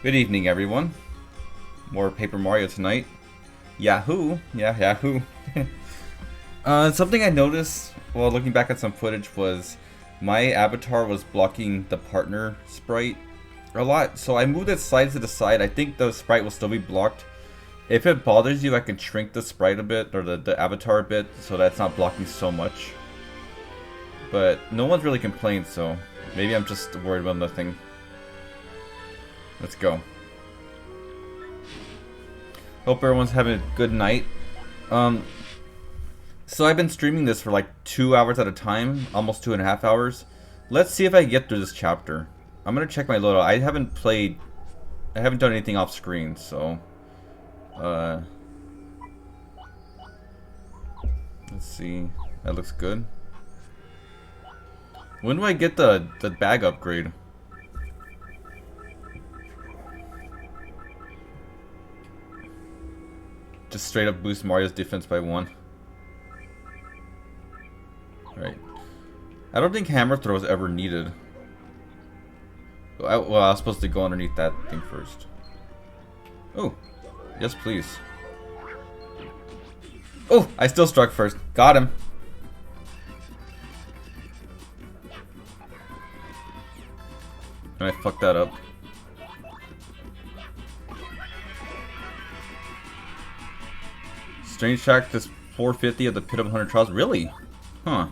Good evening, everyone. More Paper Mario tonight. Yahoo! Yeah, Yahoo! Something I noticed while looking back at some footage was my avatar was blocking the partner sprite a lot, so I moved it side to the side. I think the sprite will still be blocked. If it bothers you, I can shrink the sprite a bit, or the avatar a bit, so that it's not blocking so much. But no one's really complained, so maybe I'm just worried about nothing. Let's go. Hope everyone's having a good night. So I've been streaming this for like 2 hours at a time, almost 2.5 hours. Let's see if I can get through this chapter. I'm gonna check my loadout. I haven't done anything off screen, so let's see. That looks good. When do I get the bag upgrade? Just straight up boost Mario's defense by 1. Right. I don't think hammer throw is ever needed. Well, I was supposed to go underneath that thing first. Oh, yes please. Oh, I still struck first. Got him. And I fucked that up. Strange track to 450 of the Pit of 100 Trials. Really? Huh.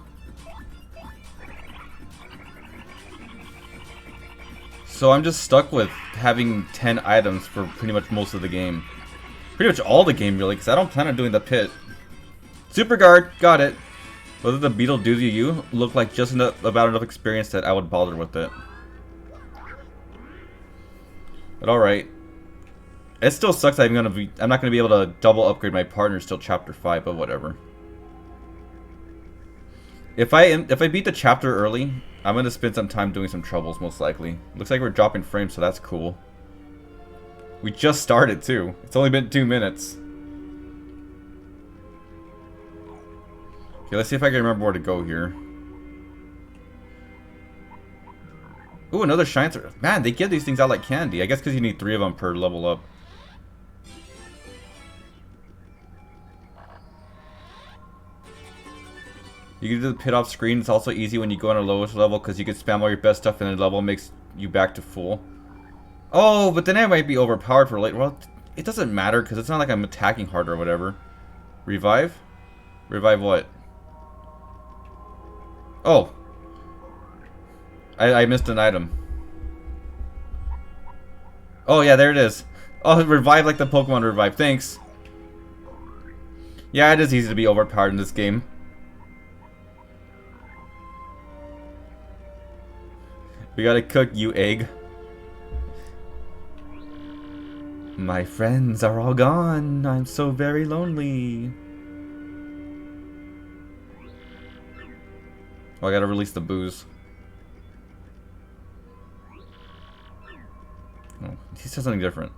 So I'm just stuck with having 10 items for pretty much most of the game. Pretty much all the game, really, because I don't plan on doing the pit. Super guard, got it. Whether the beetle do to you look like just about enough experience that I would bother with it. But alright. It still sucks I'm not gonna be able to double upgrade my partners till chapter 5, but whatever. If I beat the chapter early, I'm gonna spend some time doing some troubles, most likely. Looks like we're dropping frames, so that's cool. We just started too. It's only been 2 minutes. Okay, let's see if I can remember where to go here. Ooh, another shine. Man, they give these things out like candy. I guess because you need 3 of them per level up. You can do the pit off screen. It's also easy when you go on a lowest level because you can spam all your best stuff and the level makes you back to full. Oh, but then I might be overpowered for later. Well, it doesn't matter because it's not like I'm attacking hard or whatever. Revive? Revive what? Oh. I missed an item. Oh yeah, there it is. Oh, revive like the Pokemon revive. Thanks. Yeah, it is easy to be overpowered in this game. We gotta cook, you egg. My friends are all gone. I'm so very lonely. Oh, I gotta release the booze. Oh, he said something different.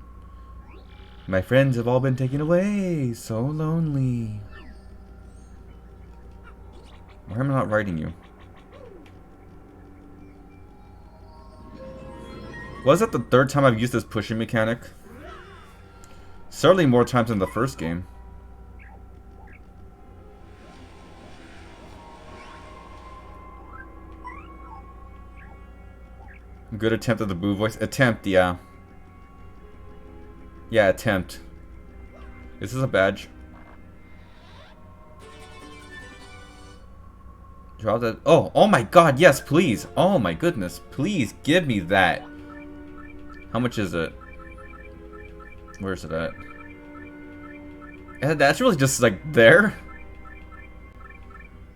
My friends have all been taken away. So lonely. Why am I not writing you? Was that the 3rd time I've used this pushing mechanic? Certainly more times than the first game. Good attempt at the boo voice. Attempt, yeah. Yeah, attempt. Is this a badge? Drop that. Oh, oh my god, yes, please. Oh my goodness, please give me that. How much is it? Where is it at? That's really just like there.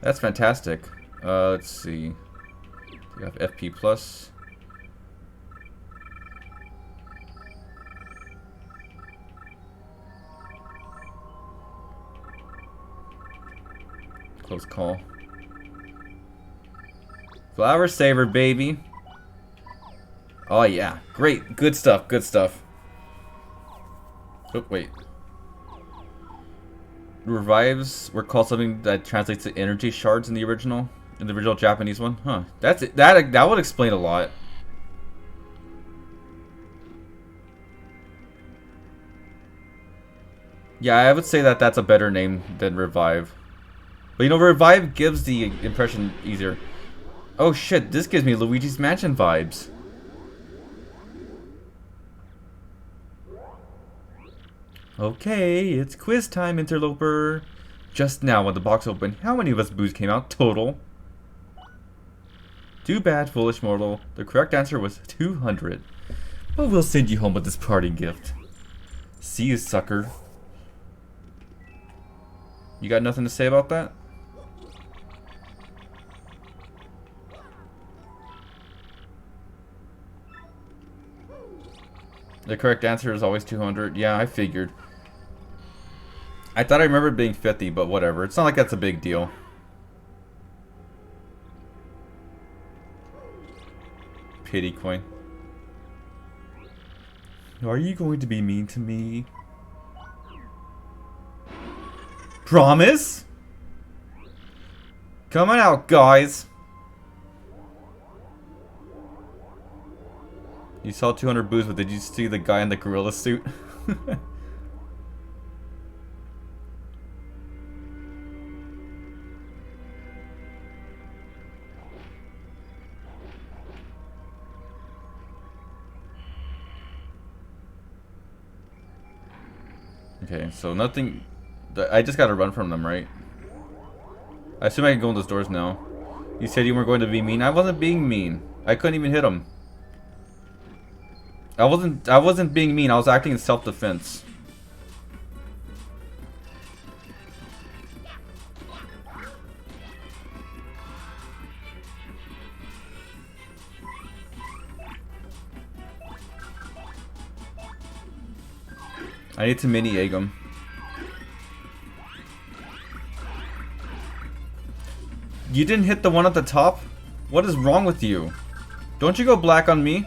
That's fantastic. Let's see. We have FP plus. Close call. Flower saver, baby. Oh yeah, great, good stuff, good stuff. Oh wait. Revives were called something that translates to energy shards in the original Japanese one. Huh. That's it. That would explain a lot. Yeah, I would say that that's a better name than Revive. But you know, Revive gives the impression easier. Oh shit, this gives me Luigi's Mansion vibes. Okay, it's quiz time, interloper. Just now when the box opened, how many of us boos came out total? Too bad, foolish mortal. The correct answer was 200. But we'll send you home with this parting gift. See you, sucker. You got nothing to say about that? The correct answer is always 200. Yeah, I figured. I thought I remembered being 50, but whatever. It's not like that's a big deal. Pity coin. Are you going to be mean to me? Promise? Come on out, guys. You saw 200 boos, but did you see the guy in the gorilla suit? Okay, so nothing... I just gotta run from them, right? I assume I can go in those doors now. You said you weren't going to be mean. I wasn't being mean. I couldn't even hit him. I wasn't being mean. I was acting in self-defense. I need to mini egg him. You didn't hit the one at the top? What is wrong with you? Don't you go black on me?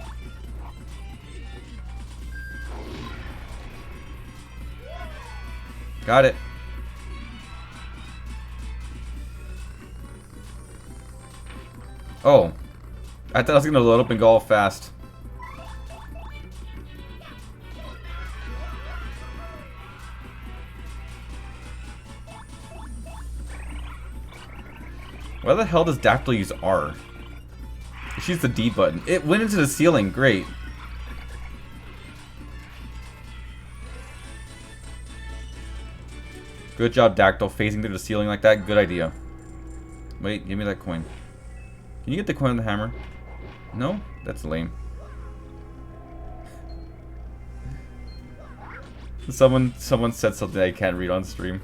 Got it. Oh. I thought I was gonna load up and go all fast. Why the hell does Dactyl use R? She's the D button. It went into the ceiling. Great. Good job, Dactyl, phasing through the ceiling like that. Good idea. Wait, give me that coin. Can you get the coin on the hammer? No? That's lame. Someone said something I can't read on stream.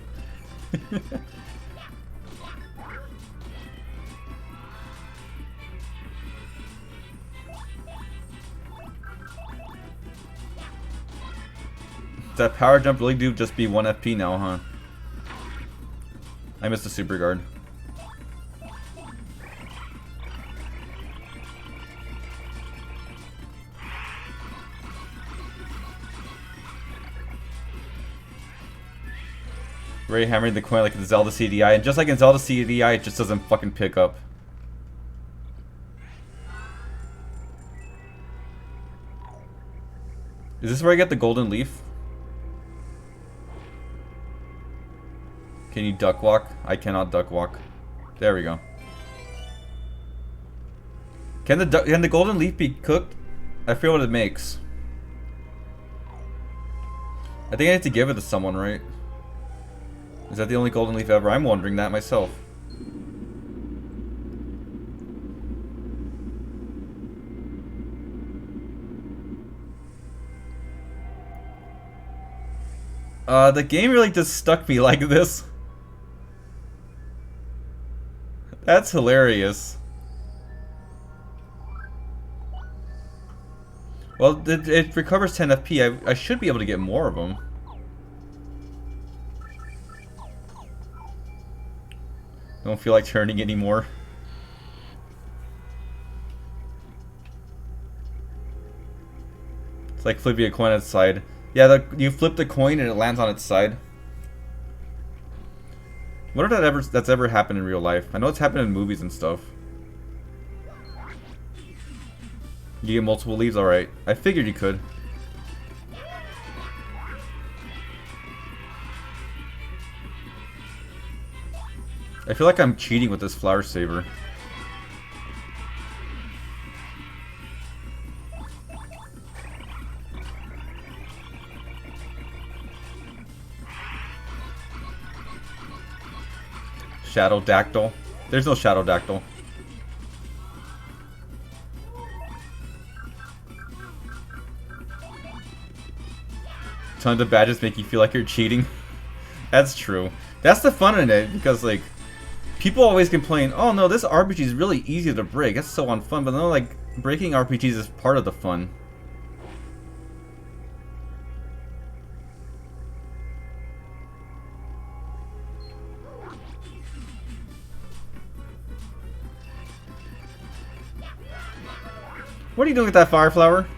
That power jump really do just be 1 FP now, huh? I missed a super guard. Ray hammering the coin like in Zelda CDI, and just like in Zelda CDI, it just doesn't fucking pick up. Is this where I get the golden leaf? Can you duck walk? I cannot duck walk. There we go. Can the golden leaf be cooked? I forget what it makes. I think I have to give it to someone, right? Is that the only golden leaf ever? I'm wondering that myself. The game really just stuck me like this. That's hilarious. Well, it recovers 10 FP. I should be able to get more of them. Don't feel like turning anymore. It's like flipping a coin on its side. Yeah, you flip the coin and it lands on its side. What if that's ever happened in real life? I know it's happened in movies and stuff. You get multiple leaves? Alright. I figured you could. I feel like I'm cheating with this flower saver. Shadow Dactyl. There's no Shadow Dactyl. Tons of badges make you feel like you're cheating. That's true. That's the fun in it, because like people always complain, oh no, this RPG is really easy to break. That's so unfun. But no, like breaking RPGs is part of the fun. What are you doing with that fire flower?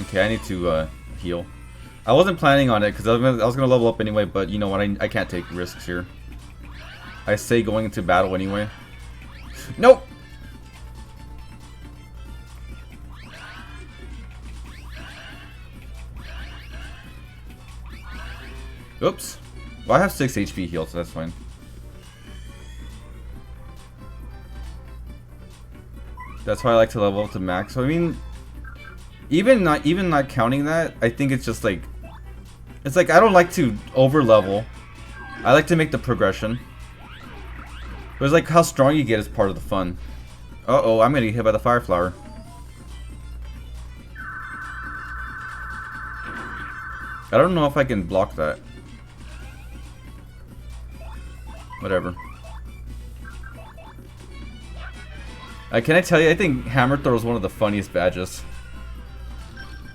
Okay, I need to heal. I wasn't planning on it because I was gonna level up anyway, but you know what? I can't take risks here. I say going into battle anyway. Nope. Oops. Well, I have 6 HP healed, so that's fine. That's why I like to level up to max. So I mean, even not counting that, I think it's just like, it's like I don't like to over level. I like to make the progression. But it's like how strong you get is part of the fun. Uh-oh, I'm gonna get hit by the fire flower. I don't know if I can block that. Whatever. Can I tell you, I think hammer throw is one of the funniest badges.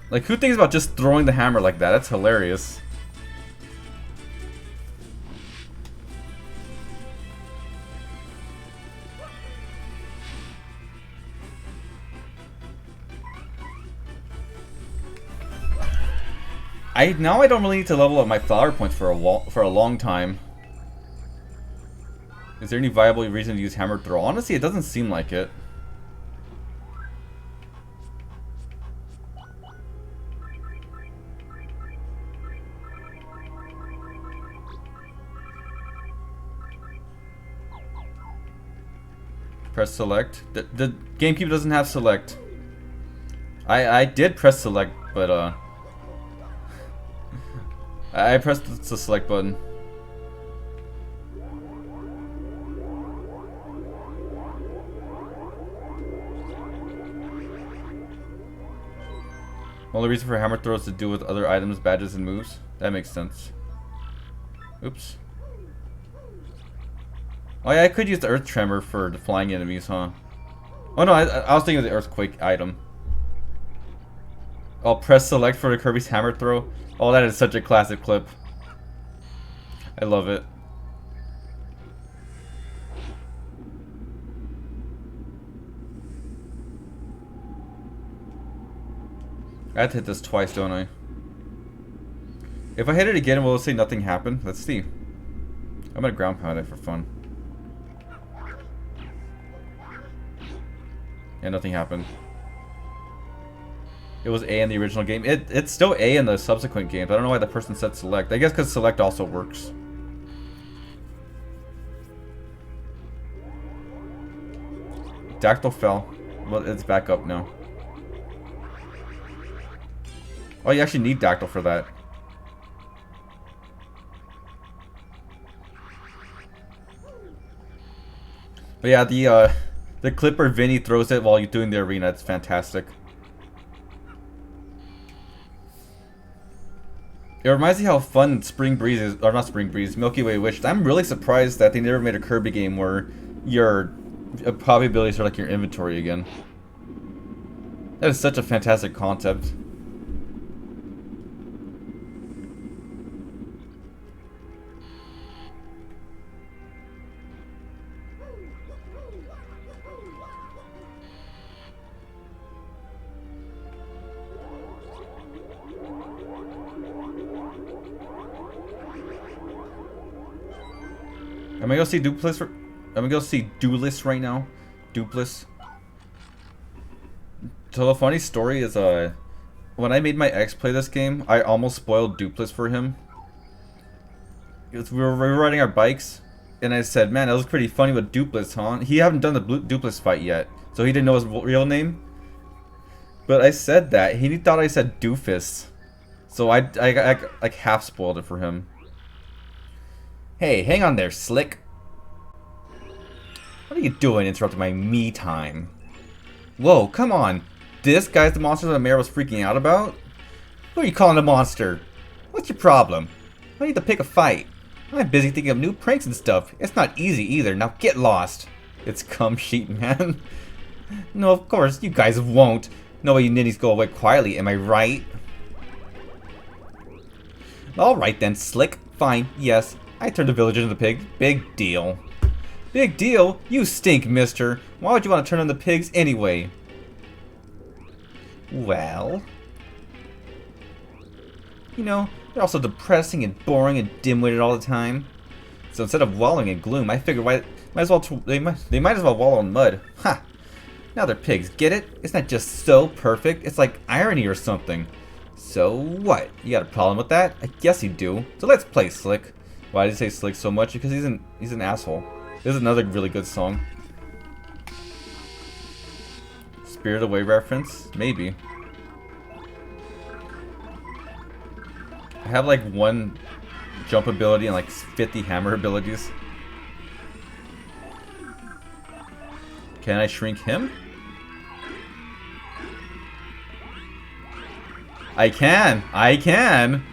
Like, who thinks about just throwing the hammer like that? That's hilarious. Now I don't really need to level up my flower points for a long time. Is there any viable reason to use hammer throw? Honestly, it doesn't seem like it. Press select. The GameCube doesn't have select. I did press select, but I pressed the select button. Only reason for hammer throw is to do with other items, badges, and moves. That makes sense. Oops. Oh yeah, I could use the earth tremor for the flying enemies, huh? Oh no, I was thinking of the earthquake item. I'll press select for the Kirby's hammer throw. Oh, that is such a classic clip. I love it. I have to hit this twice, don't I? If I hit it again, will it say nothing happened? Let's see. I'm gonna ground pound it for fun. Yeah, nothing happened. It was A in the original game. It's still A in the subsequent games. I don't know why the person said select. I guess because select also works. Dactyl fell. Well, it's back up now. Oh, you actually need Dactyl for that. But yeah, the clip where Vinny throws it while you're doing the arena, it's fantastic. It reminds me how fun Spring Breeze is, or not Spring Breeze, Milky Way Wish. I'm really surprised that they never made a Kirby game where your probabilities are like your inventory again. That is such a fantastic concept. Am I gonna see Dupless? I'm gonna go see Duelist right now. Dupless. So the funny story is, When I made my ex play this game, I almost spoiled Dupless for him. Because we were riding our bikes, and I said, man, that was pretty funny with Dupless, huh? He hadn't done the Dupless fight yet, so he didn't know his real name. But I said that. He thought I said Doofus. So I like half spoiled it for him. Hey, hang on there, Slick. What are you doing interrupting my me time? Whoa, come on. This guy's the monster that the mayor was freaking out about? Who are you calling a monster? What's your problem? I need to pick a fight. I'm busy thinking of new pranks and stuff. It's not easy either. Now get lost. It's cum sheet, man. No, of course, you guys won't. No way you ninnies go away quietly, am I right? Alright then, Slick. Fine, yes. I turned the villagers into pigs. Big deal. Big deal? You stink, mister. Why would you want to turn on the pigs anyway? Well... You know, they're also depressing and boring and dim-witted all the time. So instead of wallowing in gloom, I figured they might as well wallow in mud. Ha! Now they're pigs, get it? It's not just so perfect, it's like irony or something. So what? You got a problem with that? I guess you do. So let's play, Slick. Why did I say Slick so much? Because he's an asshole. This is another really good song. Spirit Away reference? Maybe. I have like 1 jump ability and like 50 hammer abilities. Can I shrink him? I can! I can!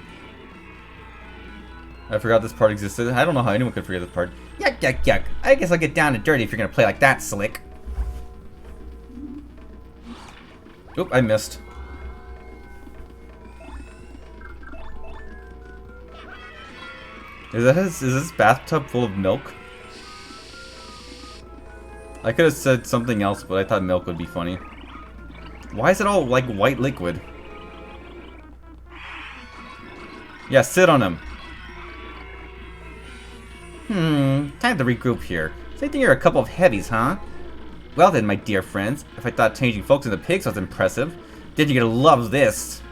I forgot this part existed. I don't know how anyone could forget this part. Yuck, yuck, yuck. I guess I'll get down and dirty if you're gonna play like that, Slick. Oop, I missed. Is this bathtub full of milk? I could have said something else, but I thought milk would be funny. Why is it all like white liquid? Yeah, sit on him. Time to regroup here. So I think you're a couple of heavies, huh? Well then, my dear friends, if I thought changing folks into pigs was impressive, then you're gonna love this.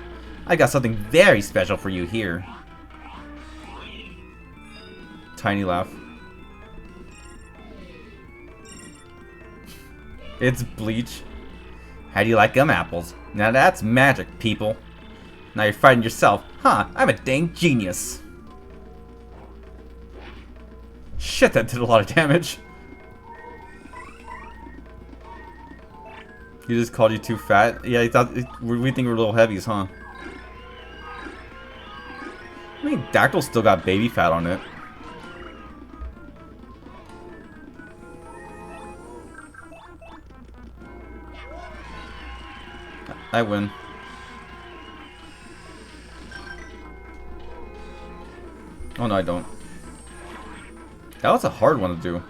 I got something very special for you here. Tiny laugh. It's bleach. How do you like apples? Now that's magic, people. Now you're fighting yourself. Huh, I'm a dang genius. Shit, that did a lot of damage. He just called you too fat? Yeah, he thought we think we're little heavies, huh? I mean, Dactyl still got baby fat on it. I win. Oh no, I don't. That was a hard one to do.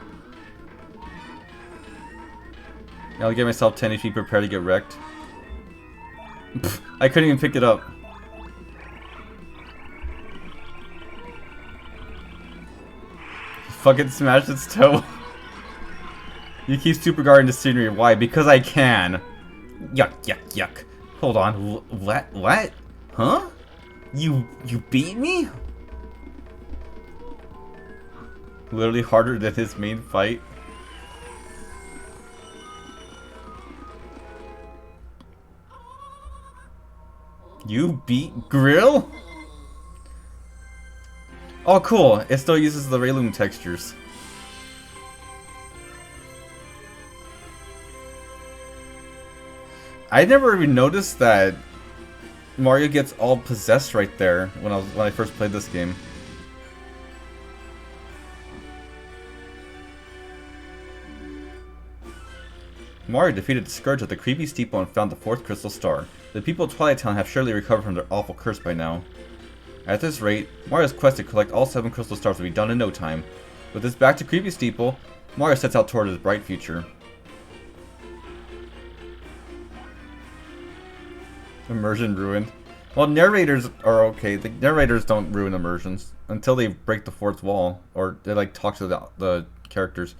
I'll give myself 10 HP, prepare to get wrecked. Pfft, I couldn't even pick it up. Fucking smashed its toe. You keep super guarding the scenery. Why? Because I can. Yuck, yuck, yuck. Hold on. What? What? Huh? You beat me? Literally harder than his main fight. You beat Grill? Oh cool, it still uses the Rayloom textures. I never even noticed that Mario gets all possessed right there when I first played this game. Mario defeated the Scourge at the creepy steeple and found the 4th crystal star. The people of Twilight Town have surely recovered from their awful curse by now. At this rate, Mario's quest to collect all 7 crystal stars will be done in no time. With his back to creepy steeple, Mario sets out toward his bright future. Immersion ruined. Well, narrators are okay. The narrators don't ruin immersions until they break the 4th wall or they like talk to the characters.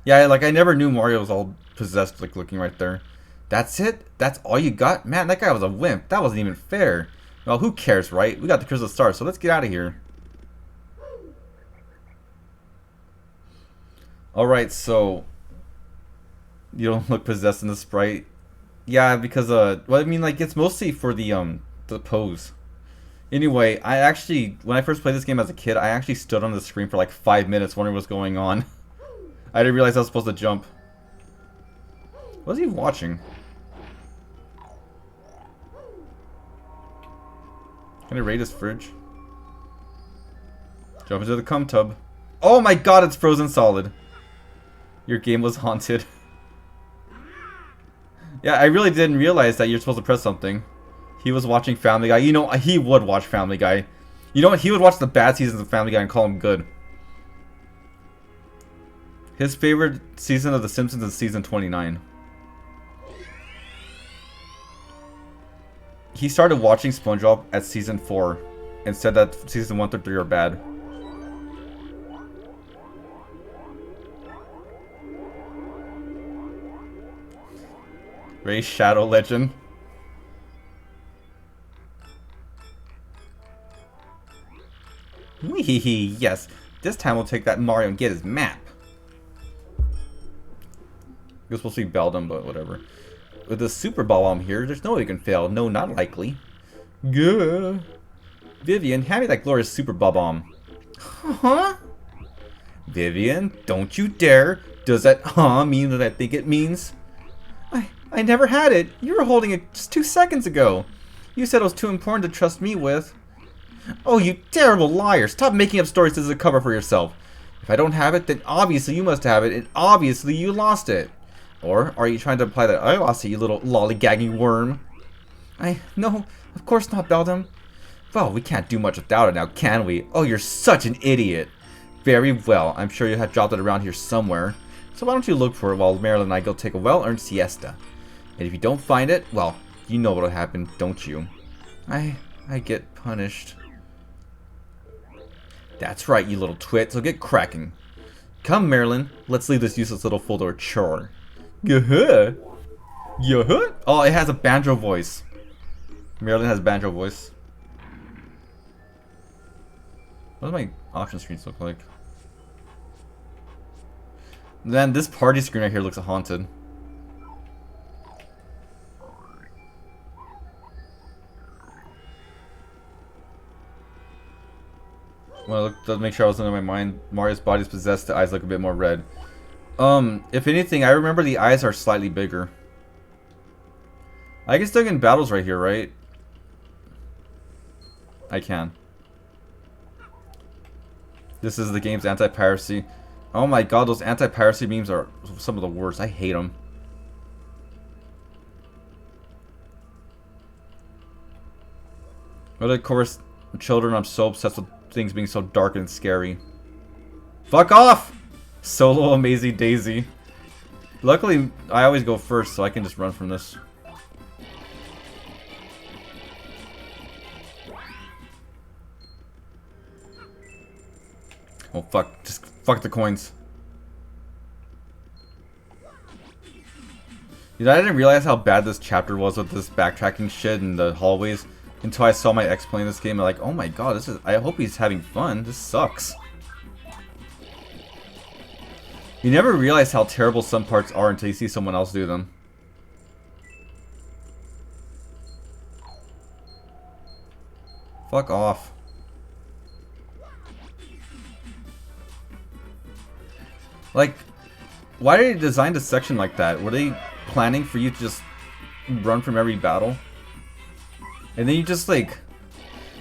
Yeah, like I never knew Mario was all possessed, like looking right there. That's it? That's all you got? Man, that guy was a wimp. That wasn't even fair. Well, who cares, right? We got the Crystal Star, so let's get out of here. Alright, so... You don't look possessed in the sprite. Yeah, because, well, I mean, like, it's mostly for the pose. Anyway, I actually, when I first played this game as a kid, I actually stood on the screen for like 5 minutes wondering what's going on. I didn't realize I was supposed to jump. What is he watching? Can I raid his fridge? Jump into the cum tub. Oh my god, it's frozen solid. Your game was haunted. Yeah, I really didn't realize that you're supposed to press something. He was watching Family Guy. You know, he would watch Family Guy. You know what? He would watch the bad seasons of Family Guy and call them good. His favorite season of The Simpsons is season 29. He started watching SpongeBob at season 4 and said that season 1 through 3 are bad. Ray Shadow Legend. Weehee, yes. This time we'll take that Mario and get his map. It was supposed to be Beldum, but whatever. With the Super Bomb here, there's no way we can fail. No, not likely. Gah. Vivian, hand me that glorious Super Bomb. Huh? Vivian, don't you dare. Does that mean what I think it means? I never had it. You were holding it just 2 seconds ago. You said it was too important to trust me with. Oh, you terrible liar. Stop making up stories as a cover for yourself. If I don't have it, then obviously you must have it, and obviously you lost it. Or are you trying to imply that I lost it, you little lollygagging worm? No, of course not, Beldum. Well, we can't do much without it now, can we? Oh, you're such an idiot. Very well, I'm sure you have dropped it around here somewhere. So why don't you look for it while Marilyn and I go take a well-earned siesta? And if you don't find it, well, you know what'll happen, don't you? I get punished. That's right, you little twit, so get cracking. Come, Marilyn, let's leave this useless little fool to a chore. Yuh-huh. Yuh-huh. Oh, it has a banjo voice. Marilyn has banjo voice. What does my option screens look like? Then this party screen right here looks haunted. Well, to make sure I was under my mind, Mario's body's possessed, the eyes look a bit more red. If anything, I remember the eyes are slightly bigger. I can still get in battles right here, right? I can. This is the game's anti-piracy. Oh my god, those anti-piracy memes are some of the worst. I hate them. But of course, children, I'm so obsessed with things being so dark and scary. Fuck off! Solo Amazing Daisy. Luckily, I always go first, so I can just run from this. Oh fuck, just fuck the coins. You know, I didn't realize how bad this chapter was with this backtracking shit in the hallways until I saw my ex playing this game. I'm like, oh my god, this is. I hope he's having fun. This sucks. You never realize how terrible some parts are until you see someone else do them. Fuck off. Like, why did they design this section like that? Were they planning for you to just run from every battle? And then you just like,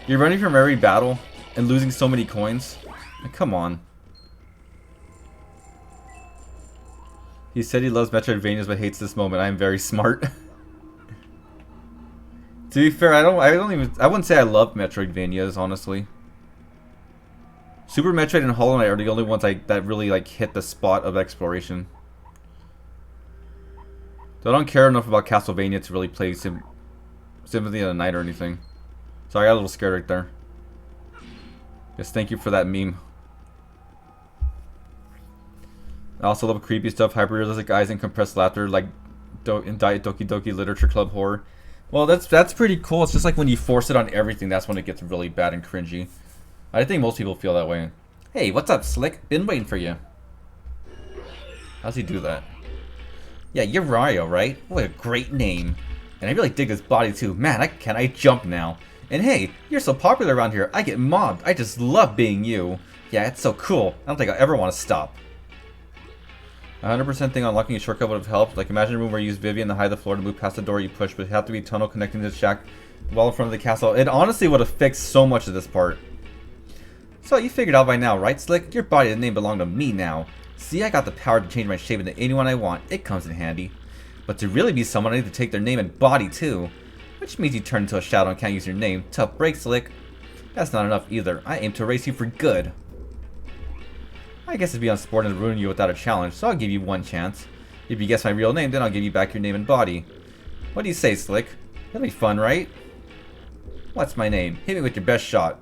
you're running from every battle and losing so many coins? Like, come on. He said he loves Metroidvanias but hates this moment. I am very smart. To be fair, I wouldn't say I love Metroidvanias, honestly. Super Metroid and Hollow Knight are the only ones that really like hit the spot of exploration. So I don't care enough about Castlevania to really play Symphony of the Night or anything. So I got a little scared right there. Yes, thank you for that meme. I also love creepy stuff, hyper-realistic eyes and compressed laughter, like in Diet Doki Doki Literature Club horror. Well, that's pretty cool. It's just like when you force it on everything, that's when it gets really bad and cringy. I think most people feel that way. Hey, what's up, Slick? Been waiting for you. How's he do that? Yeah, you're Mario, right? What a great name. And I really dig this body too. Man, can I jump now? And hey, you're so popular around here. I get mobbed. I just love being you. Yeah, it's so cool. I don't think I'll ever want to stop. 100% thing unlocking a shortcut would have helped. Like, imagine a room where you use Vivian to hide the floor to move past the door you push, but it had to be a tunnel connecting to the shack well in front of the castle. It honestly would have fixed so much of this part. So, you figured out by now, right, Slick? Your body and name belong to me now. See, I got the power to change my shape into anyone I want. It comes in handy. But to really be someone, I need to take their name and body, too. Which means you turn into a shadow and can't use your name. Tough break, Slick. That's not enough either. I aim to erase you for good. I guess it'd be unsporting to ruin you without a challenge, so I'll give you one chance. If you guess my real name, then I'll give you back your name and body. What do you say, Slick? That'll be fun, right? What's my name? Hit me with your best shot.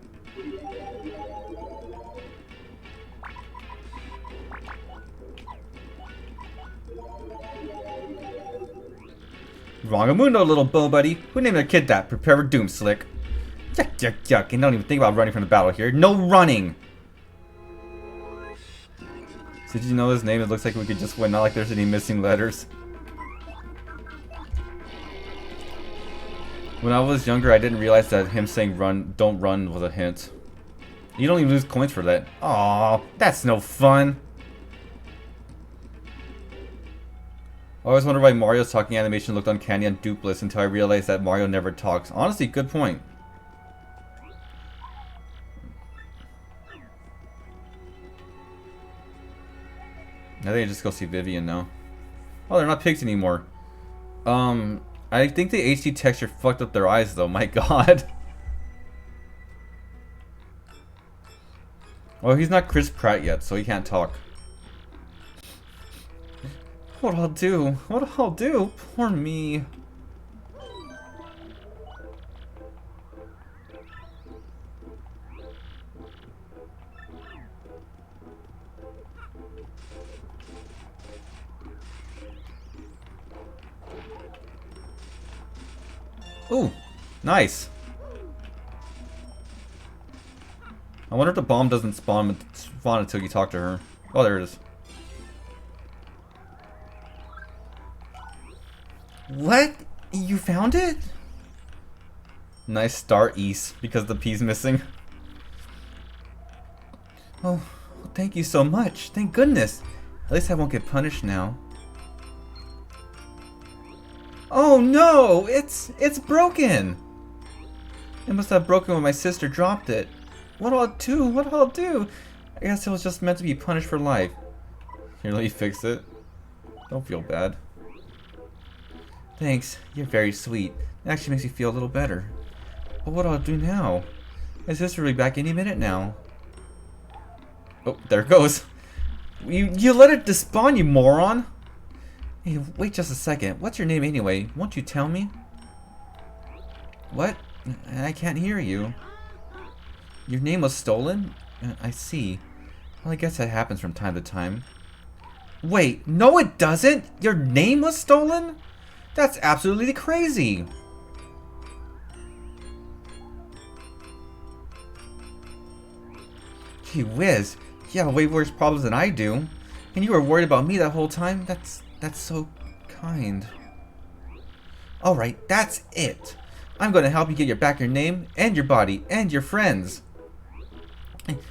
Wrongamundo, little bow buddy. Who named their kid that? Prepare for doom, Slick. Yuck, yuck, yuck. And don't even think about running from the battle here. No running! So did you know his name? It looks like we could just win. Not like there's any missing letters. When I was younger, I didn't realize that him saying run, don't run was a hint. You don't even lose coins for that. Aw, that's no fun. I always wondered why Mario's talking animation looked uncanny and duplicitous until I realized that Mario never talks. Honestly, good point. I think I just go see Vivian now. Oh, they're not pigs anymore. I think the HD texture fucked up their eyes though, my god. Oh, he's not Chris Pratt yet, so he can't talk. What'll I do? What'll I do? Poor me. Ooh, nice. I wonder if the bomb doesn't spawn until you talk to her. Oh, there it is. What? You found it? Nice start, East, because the P's missing. Oh, thank you so much. Thank goodness. At least I won't get punished now. Oh no! It's broken! It must have broken when my sister dropped it. What'll I do? What'll I do? I guess it was just meant to be punished for life. Here, let me fix it. Don't feel bad. Thanks, you're very sweet. It actually makes me feel a little better. But what'll I do now? My sister will be back any minute now. Oh, there it goes. You let it despawn, you moron! Hey, wait just a second. What's your name anyway? Won't you tell me? What? I can't hear you. Your name was stolen? I see. Well, I guess that happens from time to time. Wait, no it doesn't! Your name was stolen? That's absolutely crazy! Gee whiz. You have way worse problems than I do. And you were worried about me that whole time? That's so kind. Alright, that's it. I'm going to help you get back your name, and your body, and your friends.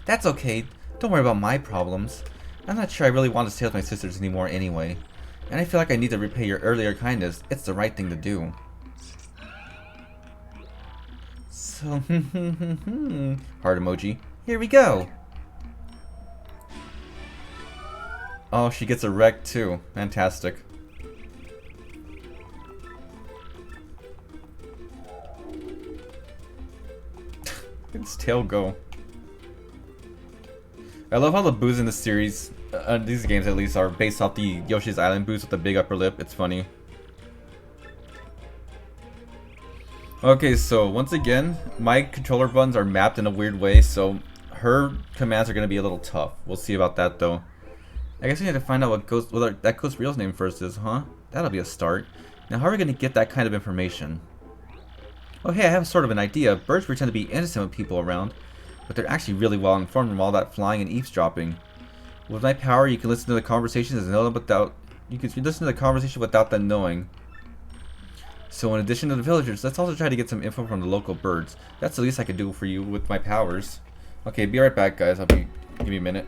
That's okay. Don't worry about my problems. I'm not sure I really want to stay with my sisters anymore anyway. And I feel like I need to repay your earlier kindness. It's the right thing to do. So, heart emoji. Here we go. Oh, she gets a wreck too. Fantastic. Its tail go. I love how the boos in this series, these games at least, are based off the Yoshi's Island boos with the big upper lip. It's funny. Okay, so once again, my controller buttons are mapped in a weird way, so her commands are going to be a little tough. We'll see about that though. I guess we have to find out what that Ghost Real's name first is, huh? That'll be a start. Now how are we going to get that kind of information? Oh hey, I have sort of an idea. Birds pretend to be innocent with people around, but they're actually really well informed from all that flying and eavesdropping. With my power, you can listen to the conversations and know them without... You can listen to the conversation without them knowing. So in addition to the villagers, let's also try to get some info from the local birds. That's the least I can do for you with my powers. Okay, be right back, guys. Give me a minute.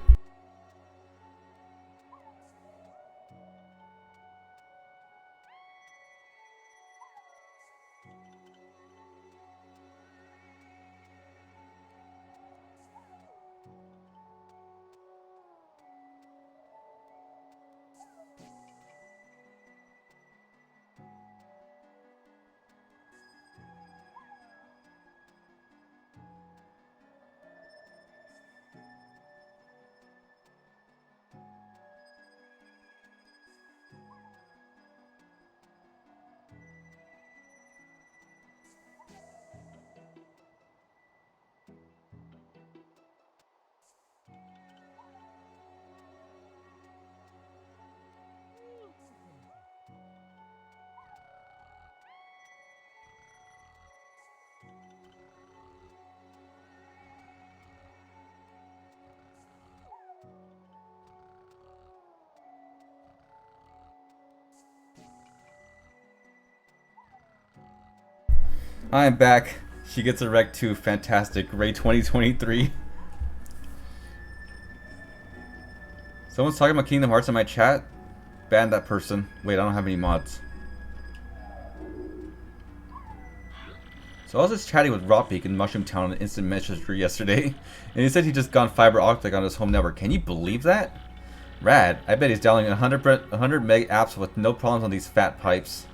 I'm back. She gets a wreck too. Fantastic. Great 2023. Someone's talking about Kingdom Hearts in my chat. Ban that person. Wait, I don't have any mods. So I was just chatting with Rotbeak in Mushroom Town on Instant Messenger yesterday, and he said he just gone fiber optic on his home network. Can you believe that? Rad. I bet he's downloading 100 meg apps with no problems on these fat pipes.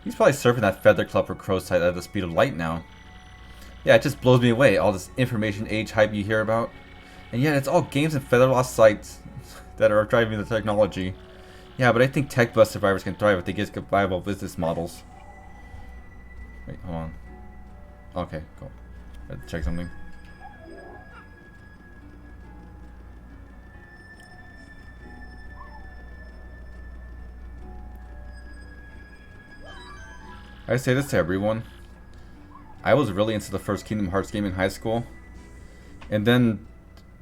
He's probably surfing that feather club for crow's sight at the speed of light now. Yeah, it just blows me away, all this information age hype you hear about. And yet it's all games and feather lost sites that are driving the technology. Yeah, but I think tech bust survivors can thrive if they get viable business models. Wait, hold on. Okay, cool. I had to check something. I say this to everyone. I was really into the first Kingdom Hearts game in high school, and then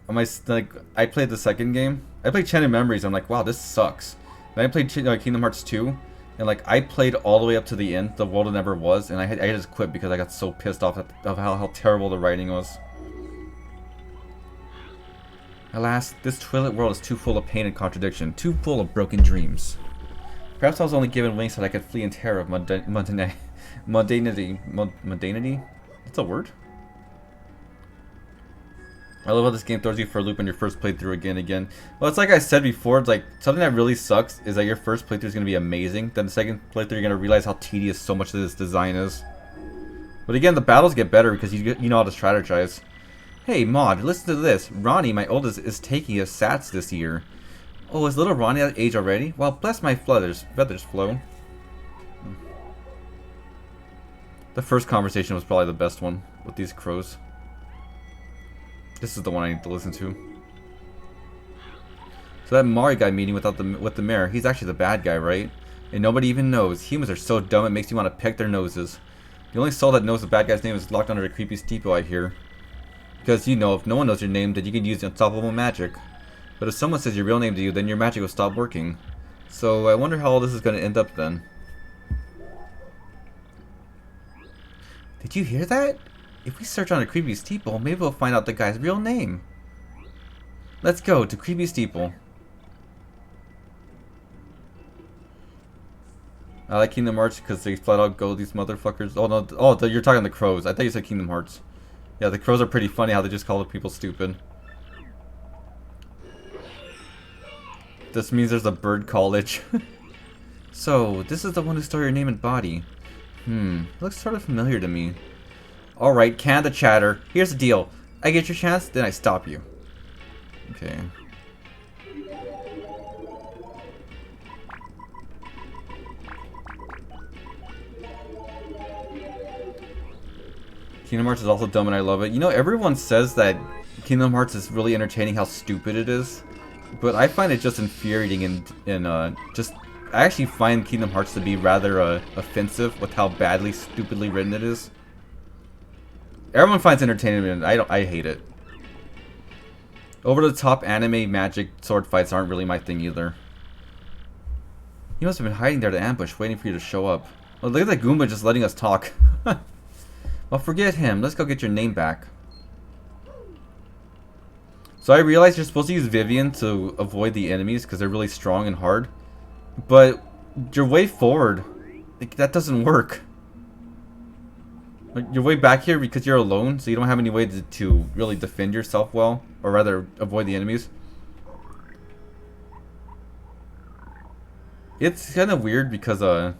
I played the second game. I played Chain of Memories. I'm like, wow, this sucks. Then I played Kingdom Hearts 2, and like I played all the way up to the end, the world it never was, and I just quit because I got so pissed off of how terrible the writing was. Alas, this Twilight world is too full of pain and contradiction, too full of broken dreams. Perhaps I was only given wings so that I could flee in terror of mundanity. Mundanity? That's a word? I love how this game throws you for a loop on your first playthrough again and again. Well, it's like I said before, it's like something that really sucks is that your first playthrough is going to be amazing. Then the second playthrough you're going to realize how tedious so much of this design is. But again, the battles get better because you know how to strategize. Hey, Maud, listen to this. Ronnie, my oldest, is taking his SATs this year. Oh, is little Ronnie that age already? Well, bless my feathers flow. The first conversation was probably the best one with these crows. This is the one I need to listen to. So that Mari guy meeting with the mayor, he's actually the bad guy, right? And nobody even knows. Humans are so dumb it makes you want to peck their noses. The only soul that knows the bad guy's name is locked under a creepy steeple, I hear. Because, you know, if no one knows your name, then you can use unstoppable magic. But if someone says your real name to you, then your magic will stop working. So I wonder how all this is going to end up then. Did you hear that? If we search on a creepy steeple, maybe we'll find out the guy's real name. Let's go to creepy steeple. I like Kingdom Hearts because they flat out go these motherfuckers. Oh no! Oh, you're talking the crows. I thought you said Kingdom Hearts. Yeah, the crows are pretty funny how they just call people stupid. This means there's a bird college. So, this is the one who stole your name and body. Looks sort of familiar to me. Alright, can the chatter. Here's the deal. I get your chance, then I stop you. Okay. Kingdom Hearts is also dumb and I love it. You know, everyone says that Kingdom Hearts is really entertaining how stupid it is. But I find it just infuriating and just I actually find Kingdom Hearts to be rather offensive with how badly, stupidly written it is. Everyone finds entertainment in it. I hate it. Over-the-top anime magic sword fights aren't really my thing either. He must have been hiding there to ambush, waiting for you to show up. Oh, look at that Goomba just letting us talk. Well, forget him. Let's go get your name back. So I realized you're supposed to use Vivian to avoid the enemies because they're really strong and hard. But your way forward, that doesn't work. Your way back here because you're alone, so you don't have any way to really defend yourself well, or rather avoid the enemies. It's kind of weird because in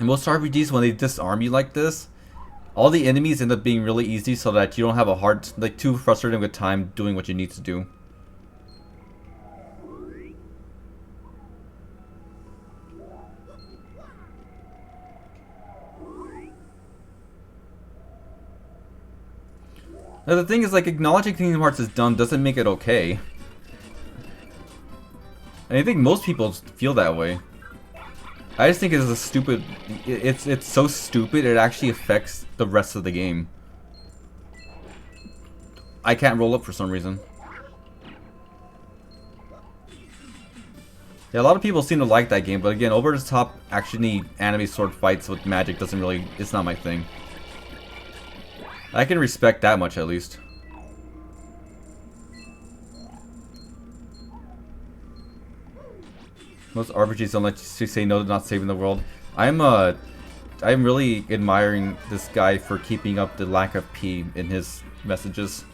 most RPGs when they disarm you like this, all the enemies end up being really easy so that you don't have a hard, like too frustrating with time doing what you need to do. Now the thing is, like, acknowledging Kingdom Hearts is dumb doesn't make it okay. And I think most people feel that way. I just think it is a stupid... It's so stupid it actually affects the rest of the game. I can't roll up for some reason. Yeah, a lot of people seem to like that game, but again, over the top action-y anime sword fights with magic doesn't really... It's not my thing. I can respect that much at least. Most RPGs don't let you say no to not saving the world. I'm really admiring this guy for keeping up the lack of P in his messages.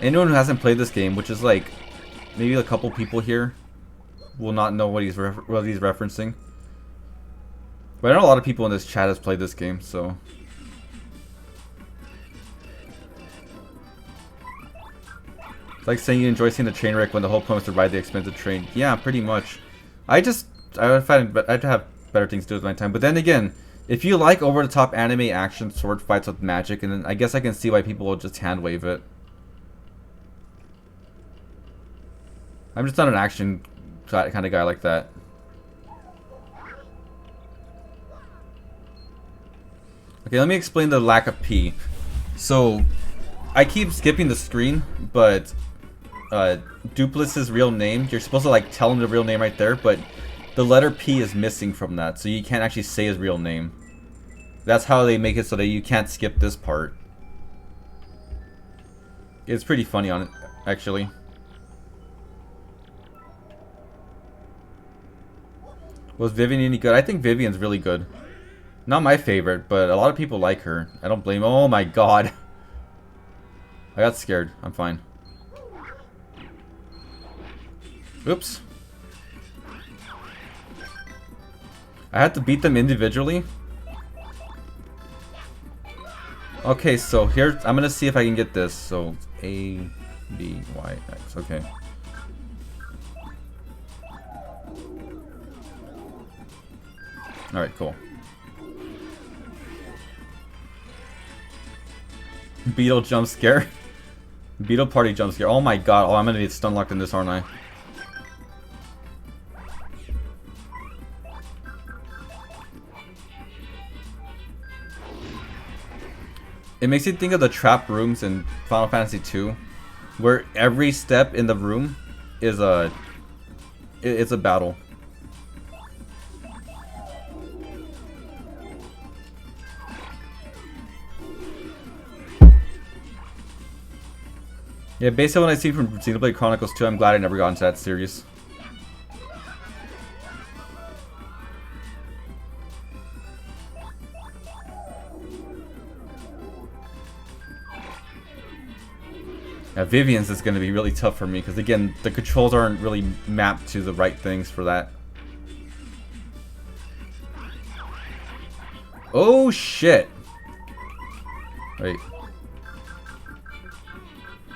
Anyone who hasn't played this game, which is like maybe a couple people here, will not know what he's referencing. But I know a lot of people in this chat has played this game, so. It's like saying you enjoy seeing the train wreck when the whole point was to ride the expensive train. Yeah, pretty much. I'd have better things to do with my time. But then again, if you like over-the-top anime action sword fights with magic, and then I guess I can see why people will just hand wave it. I'm just not an action kind of guy like that. Okay, let me explain the lack of P. So, I keep skipping the screen, but Dupless's real name, you're supposed to like tell him the real name right there, but the letter P is missing from that, so you can't actually say his real name. That's how they make it so that you can't skip this part. It's pretty funny on it, actually. Was Vivian any good? I think Vivian's really good. Not my favorite, but a lot of people like her. I don't blame. Oh my god. I got scared. I'm fine. Oops. I had to beat them individually. Okay, so here I'm gonna see if I can get this. So A, B, Y, X. Okay. Alright, cool. Beetle jump scare. Beetle party jump scare. Oh my god. Oh, I'm gonna get stun locked in this, aren't I? It makes you think of the trap rooms in Final Fantasy II, where every step in the room is it's a battle. Yeah, based on what I see from Xenoblade Chronicles 2, I'm glad I never got into that series. Yeah, Vivian's is going to be really tough for me, because again, the controls aren't really mapped to the right things for that. Oh shit! Wait.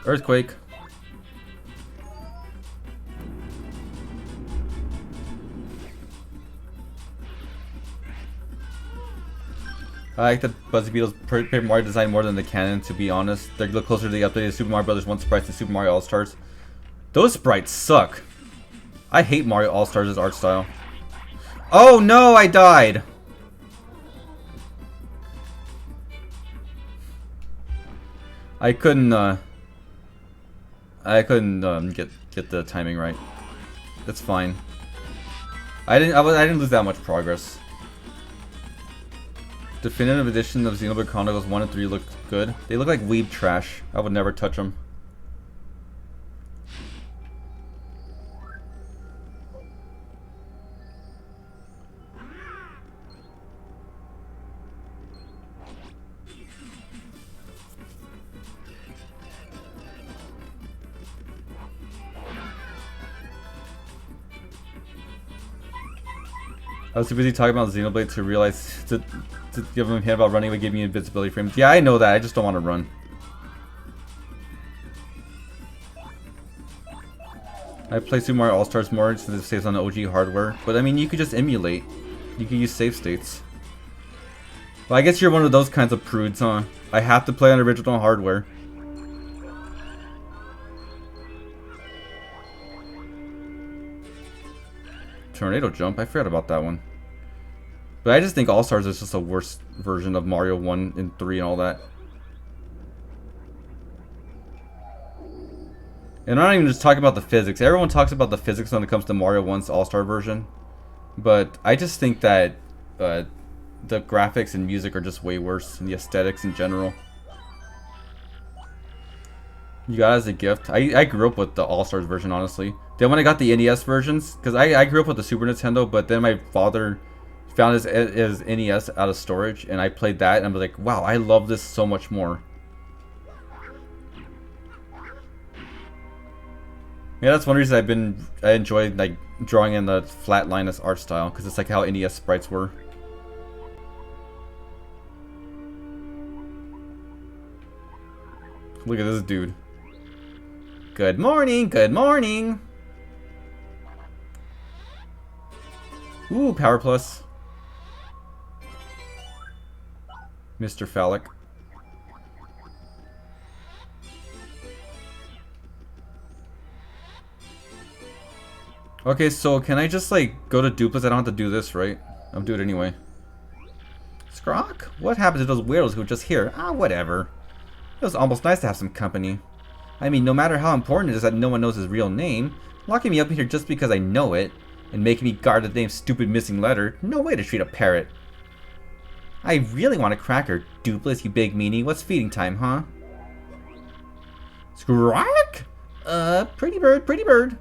Earthquake. I like the Buzzy Beetle's Paper Mario design more than the canon, to be honest. They look closer to the updated Super Mario Bros. 1 sprites and Super Mario All-Stars. Those sprites suck. I hate Mario All-Stars' art style. Oh no, I died! I couldn't get the timing right. That's fine. I didn't lose that much progress. Definitive edition of Xenoblade Chronicles 1 and 3 look good. They look like weeb trash. I would never touch them. I was too busy talking about Xenoblade to realize to give him a hint about running would give me invincibility frames. Yeah, I know that. I just don't want to run. I play Super Mario All-Stars more since it saves on the OG hardware. But I mean, you could just emulate. You could use save states. Well, I guess you're one of those kinds of prudes, huh? I have to play on original hardware. Tornado jump, I forgot about that one. But I just think All-Stars is just a worse version of Mario 1 and 3 and all that. And I'm not even just talking about the physics. Everyone talks about the physics when it comes to Mario 1's All-Star version. But I just think that the graphics and music are just way worse, and the aesthetics in general. You got it as a gift. I grew up with the All-Stars version, honestly. Then when I got the NES versions, because I grew up with the Super Nintendo, but then my father found his NES out of storage, and I played that, and I was like, wow, I love this so much more. Yeah, that's one reason I enjoyed like drawing in the flat line as art style, because it's like how NES sprites were. Look at this dude. Good morning, good morning. Ooh, Power Plus. Mr. Phallic. Okay, so can I just like go to Dupless? I don't have to do this, right? I'll do it anyway. Scrock? What happened to those weirdos who were just here? Ah, whatever. It was almost nice to have some company. I mean, no matter how important it is that no one knows his real name, locking me up in here just because I know it, and making me guard the damn stupid missing letter, no way to treat a parrot. I really want a cracker, Dupless, you big meanie. What's feeding time, huh? Scrock? Pretty bird, pretty bird.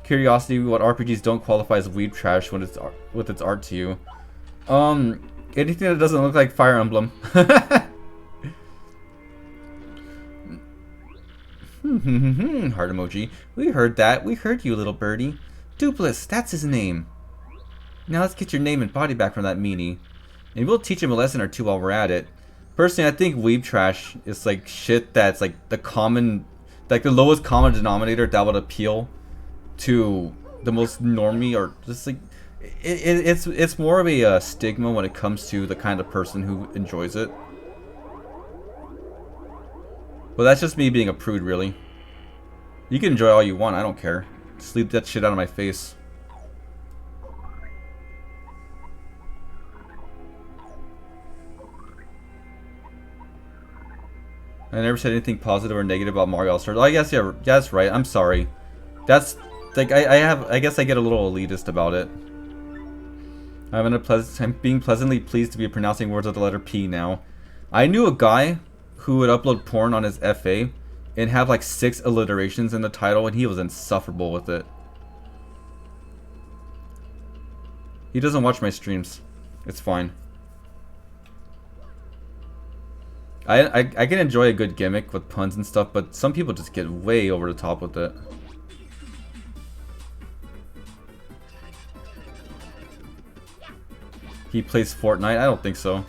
Curiosity, what RPGs don't qualify as weeb trash when it's with its art to you? Anything that doesn't look like Fire Emblem. Heart emoji. We heard that. We heard you, little birdie. Dupless, that's his name. Now let's get your name and body back from that meanie. And we'll teach him a lesson or two while we're at it. Personally, I think weeb trash is like shit that's like the common, like the lowest common denominator that would appeal to the most normie, or just like it's more of a stigma when it comes to the kind of person who enjoys it. But that's just me being a prude, really. You can enjoy all you want, I don't care. Just leave that shit out of my face. I never said anything positive or negative about Mario All-Stars. Oh, I guess, yeah, that's right. I'm sorry. That's like I guess I get a little elitist about it. I'm being pleasantly pleased to be pronouncing words with the letter P now. I knew a guy who would upload porn on his FA and have like 6 alliterations in the title, and he was insufferable with it. He doesn't watch my streams. It's fine. I can enjoy a good gimmick with puns and stuff, but some people just get way over the top with it. He plays Fortnite? I don't think so.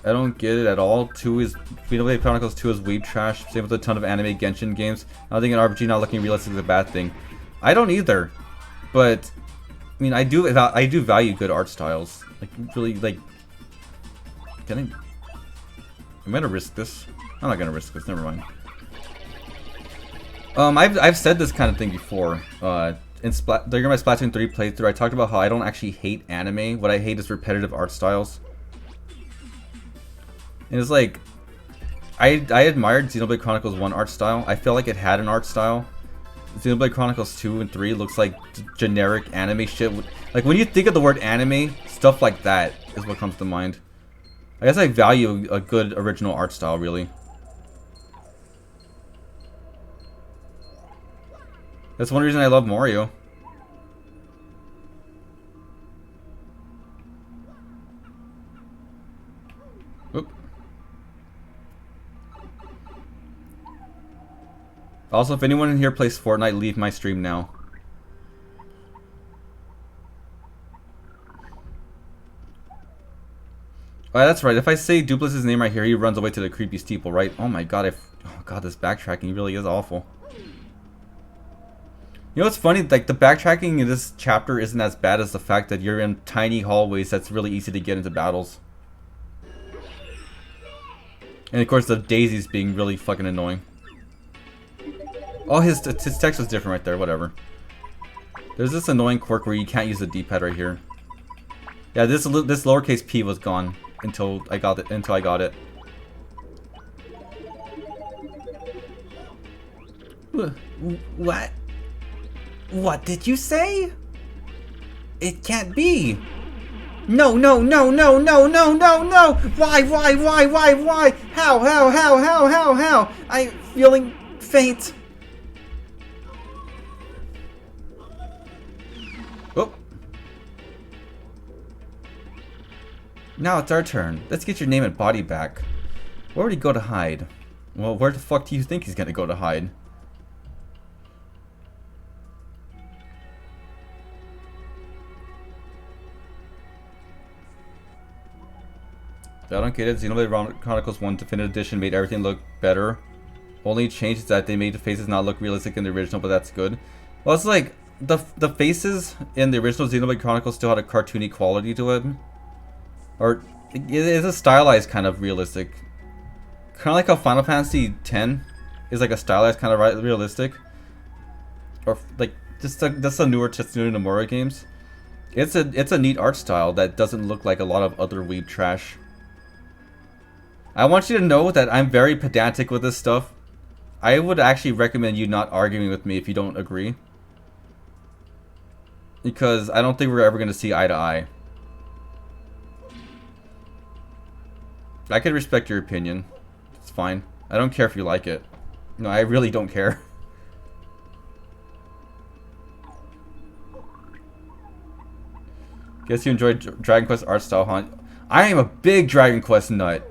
I don't get it at all. Xenoblade Chronicles 2 is weeb trash. Same with a ton of anime Genshin games. I don't think an RPG not looking realistic is a bad thing. I don't either. But I mean, I do value good art styles. Like really, like. I'm gonna risk this. I'm not gonna risk this. Never mind. I've said this kind of thing before. During my Splatoon 3 playthrough, I talked about how I don't actually hate anime. What I hate is repetitive art styles. And it's like, I admired Xenoblade Chronicles 1 art style. I felt like it had an art style. Xenoblade Chronicles 2 and 3 looks like generic anime shit. Like, when you think of the word anime, stuff like that is what comes to mind. I guess I value a good original art style, really. That's one reason I love Mario. Oop. Also, if anyone in here plays Fortnite, leave my stream now. Oh, that's right. If I say Dupless's name right here, he runs away to the creepy steeple, right? Oh my god, oh god, this backtracking really is awful. You know what's funny? Like, the backtracking in this chapter isn't as bad as the fact that you're in tiny hallways that's really easy to get into battles. And of course, the daisies being really fucking annoying. Oh, his text was different right there, whatever. There's this annoying quirk where you can't use the D-pad right here. Yeah, this lowercase p was gone until I got it. What? What did you say? It can't be. No. Why? How? I'm feeling faint. Oh. Now it's our turn. Let's get your name and body back. Where would he go to hide? Well, where the fuck do you think he's gonna go to hide? I don't get it. Xenoblade Chronicles 1 Definitive Edition made everything look better. Only change is that they made the faces not look realistic in the original, but that's good. Well, it's like, the faces in the original Xenoblade Chronicles still had a cartoony quality to it. Or, it is a stylized kind of realistic. Kind of like how Final Fantasy X is like a stylized kind of realistic. Or, like, just the newer Tetsuya Nomura games. It's a neat art style that doesn't look like a lot of other weeb trash. I want you to know that I'm very pedantic with this stuff. I would actually recommend you not arguing with me if you don't agree. Because I don't think we're ever going to see eye to eye. I can respect your opinion. It's fine. I don't care if you like it. No, I really don't care. Guess you enjoyed Dragon Quest art style, huh? I am a big Dragon Quest nut.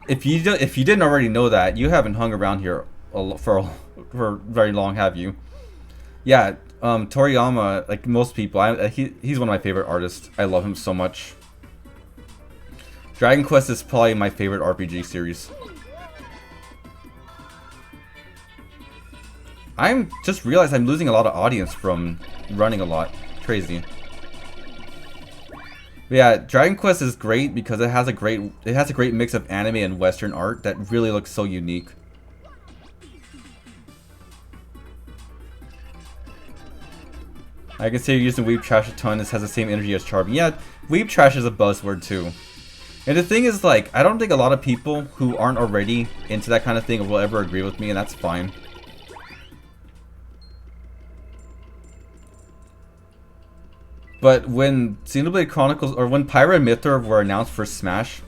If you didn't already know that, you haven't hung around here for very long, have you? Yeah, Toriyama, like most people, he's one of my favorite artists. I love him so much. Dragon Quest is probably my favorite RPG series. I'm just realized I'm losing a lot of audience from running a lot. Crazy. But yeah, Dragon Quest is great because it has a great mix of anime and Western art that really looks so unique. I can say you're using weeb trash a ton. This has the same energy as charming. Yeah, weeb trash is a buzzword too. And the thing is, like, I don't think a lot of people who aren't already into that kind of thing will ever agree with me, and that's fine. But when Xenoblade Chronicles, or when Pyra and Mythra were announced for Smash,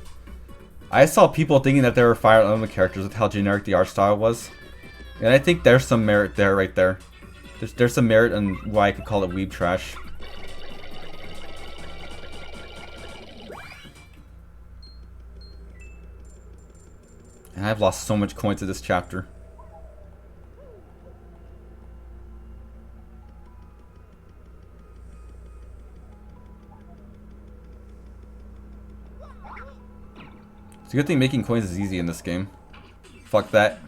I saw people thinking that they were Fire Emblem characters with how generic the art style was. And I think there's some merit there, right there. There's some merit in why I could call it weeb trash. And I've lost so much coins to this chapter. It's a good thing making coins is easy in this game. Fuck that.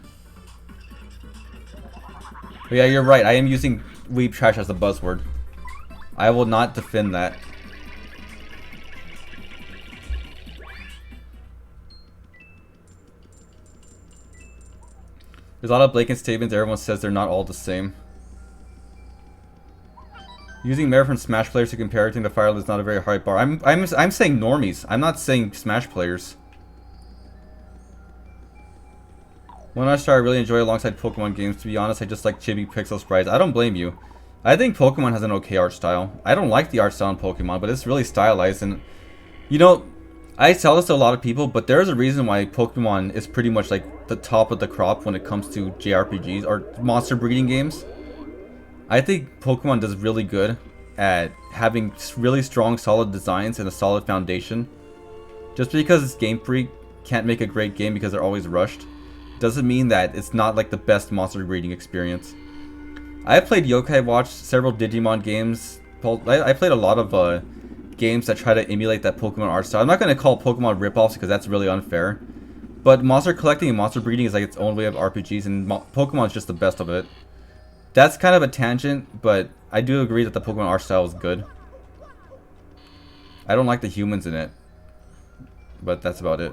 But yeah, you're right. I am using weeb trash as a buzzword. I will not defend that. There's a lot of blatant statements. Everyone says they're not all the same. Using merit from Smash players to compare everything to Fire Emblem is not a very high bar. I'm saying normies. I'm not saying Smash players. One art style I really enjoy alongside Pokemon games. To be honest, I just like chibi pixel sprites. I don't blame you. I think Pokemon has an okay art style. I don't like the art style in Pokemon, but it's really stylized. And, you know, I tell this to a lot of people, but there's a reason why Pokemon is pretty much like the top of the crop when it comes to JRPGs or monster breeding games. I think Pokemon does really good at having really strong, solid designs and a solid foundation. Just because Game Freak can't make a great game because they're always rushed, doesn't mean that it's not like the best monster breeding experience. I played Yokai Watch, several Digimon games. I played a lot of games that try to emulate that Pokemon art style. I'm not going to call Pokemon ripoffs because that's really unfair. But monster collecting and monster breeding is like its own way of RPGs, and Pokemon is just the best of it. That's kind of a tangent, but I do agree that the Pokemon art style is good. I don't like the humans in it, but that's about it.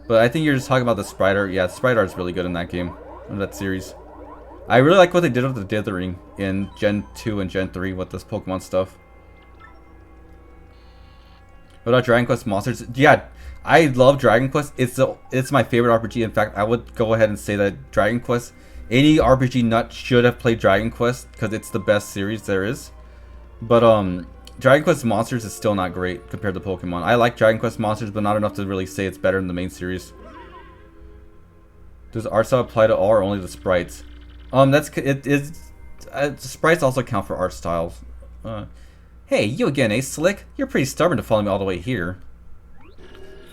But I think you're just talking about the sprite art. Yeah, the sprite art is really good in that game, in that series. I really like what they did with the dithering in Gen 2 and Gen 3 with this Pokemon stuff. What about Dragon Quest Monsters? Yeah, I love Dragon Quest. It's my favorite RPG. In fact, I would go ahead and say that Dragon Quest, any RPG nut should have played Dragon Quest because it's the best series there is. But Dragon Quest Monsters is still not great compared to Pokemon. I like Dragon Quest Monsters, but not enough to really say it's better than the main series. Does art style apply to all or only the sprites? Sprites also count for art styles. Hey, you again, eh, Slick? You're pretty stubborn to follow me all the way here.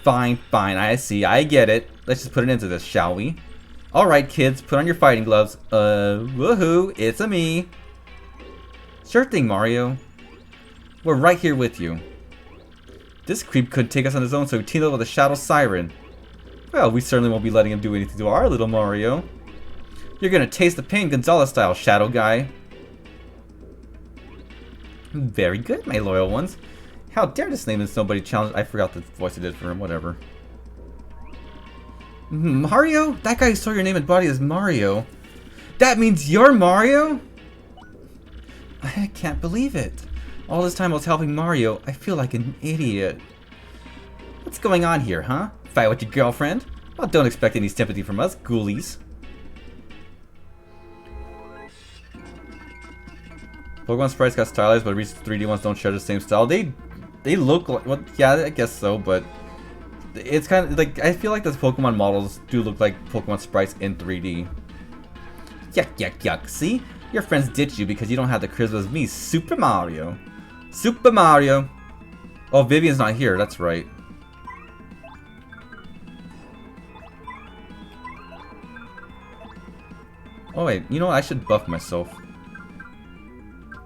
Fine, fine, I see, I get it. Let's just put an end to this, shall we? Alright, kids, put on your fighting gloves. Woohoo, it's me. Sure thing, Mario. We're right here with you. This creep couldn't take us on his own, so we teamed up with a Shadow Siren. Well, we certainly won't be letting him do anything to our little Mario. You're gonna taste the pain Gonzalez style, Shadow Guy. Very good, my loyal ones. How dare this name is nobody challenge. I forgot the voice I did for him, whatever. Mario? That guy who stole your name and body is Mario. That means you're Mario? I can't believe it. All this time I was helping Mario, I feel like an idiot. What's going on here, huh? Fight with your girlfriend? Well, don't expect any sympathy from us, ghoulies. Pokemon sprites got stylized, but recent 3D ones don't share the same style. They look like, well, yeah, I guess so, but it's kind of like, I feel like those Pokemon models do look like Pokemon sprites in 3D. Yuck, yuck, yuck. See? Your friends ditched you because you don't have the charisma as me, Super Mario. Super Mario. Oh, Vivian's not here, that's right. Oh wait, you know what? I should buff myself.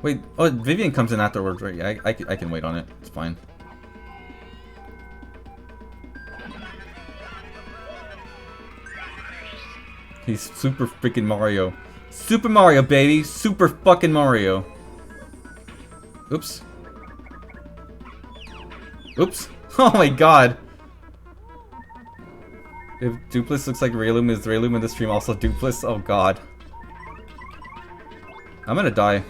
Wait, oh, Vivian comes in afterwards, right? I can wait on it. It's fine. He's Super freaking Mario. Super Mario, baby! Super fucking Mario. Oops. Oops. Oh my god. If Dupless looks like Rayloom, is Rayloom in the stream also Dupless? Oh god. I'm gonna die.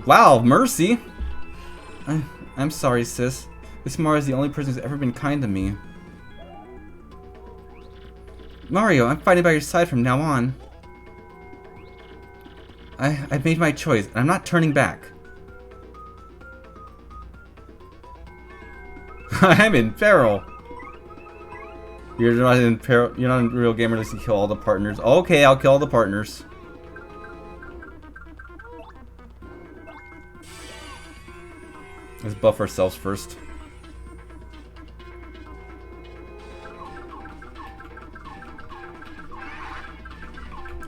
Wow, mercy! I'm sorry, sis. This Mario is the only person who's ever been kind to me. Mario, I'm fighting by your side from now on. I've made my choice, and I'm not turning back. I'm in peril. You're not in peril. You're not a real gamer unless you kill all the partners. Okay, I'll kill all the partners. Let's buff ourselves first.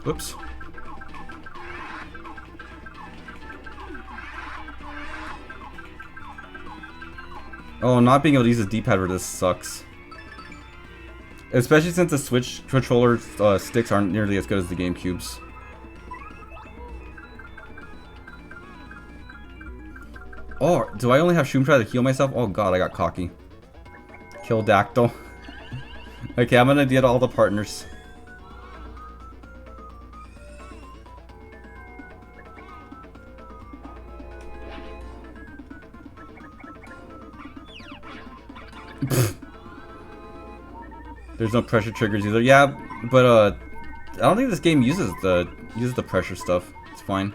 Oops. Oh, not being able to use the D-pad for this sucks. Especially since the Switch controller sticks aren't nearly as good as the GameCube's. Oh, do I only have Shroom try to heal myself? Oh god, I got cocky. Kill Dactyl. Okay, I'm gonna get all the partners. There's no pressure triggers either. Yeah, but I don't think this game uses the pressure stuff. It's fine.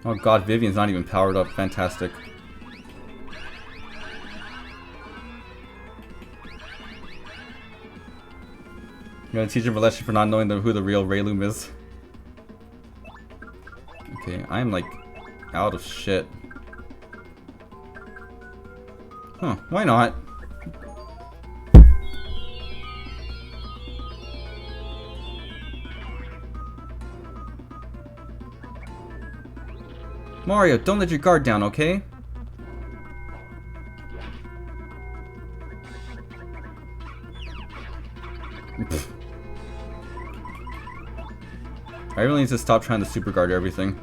Oh god, Vivian's not even powered up. Fantastic. You're gonna teach him a lesson for not knowing who the real Raylum is. Okay, I'm like out of shit. Huh, why not? Mario, don't let your guard down, okay? I really need to stop trying to super guard everything.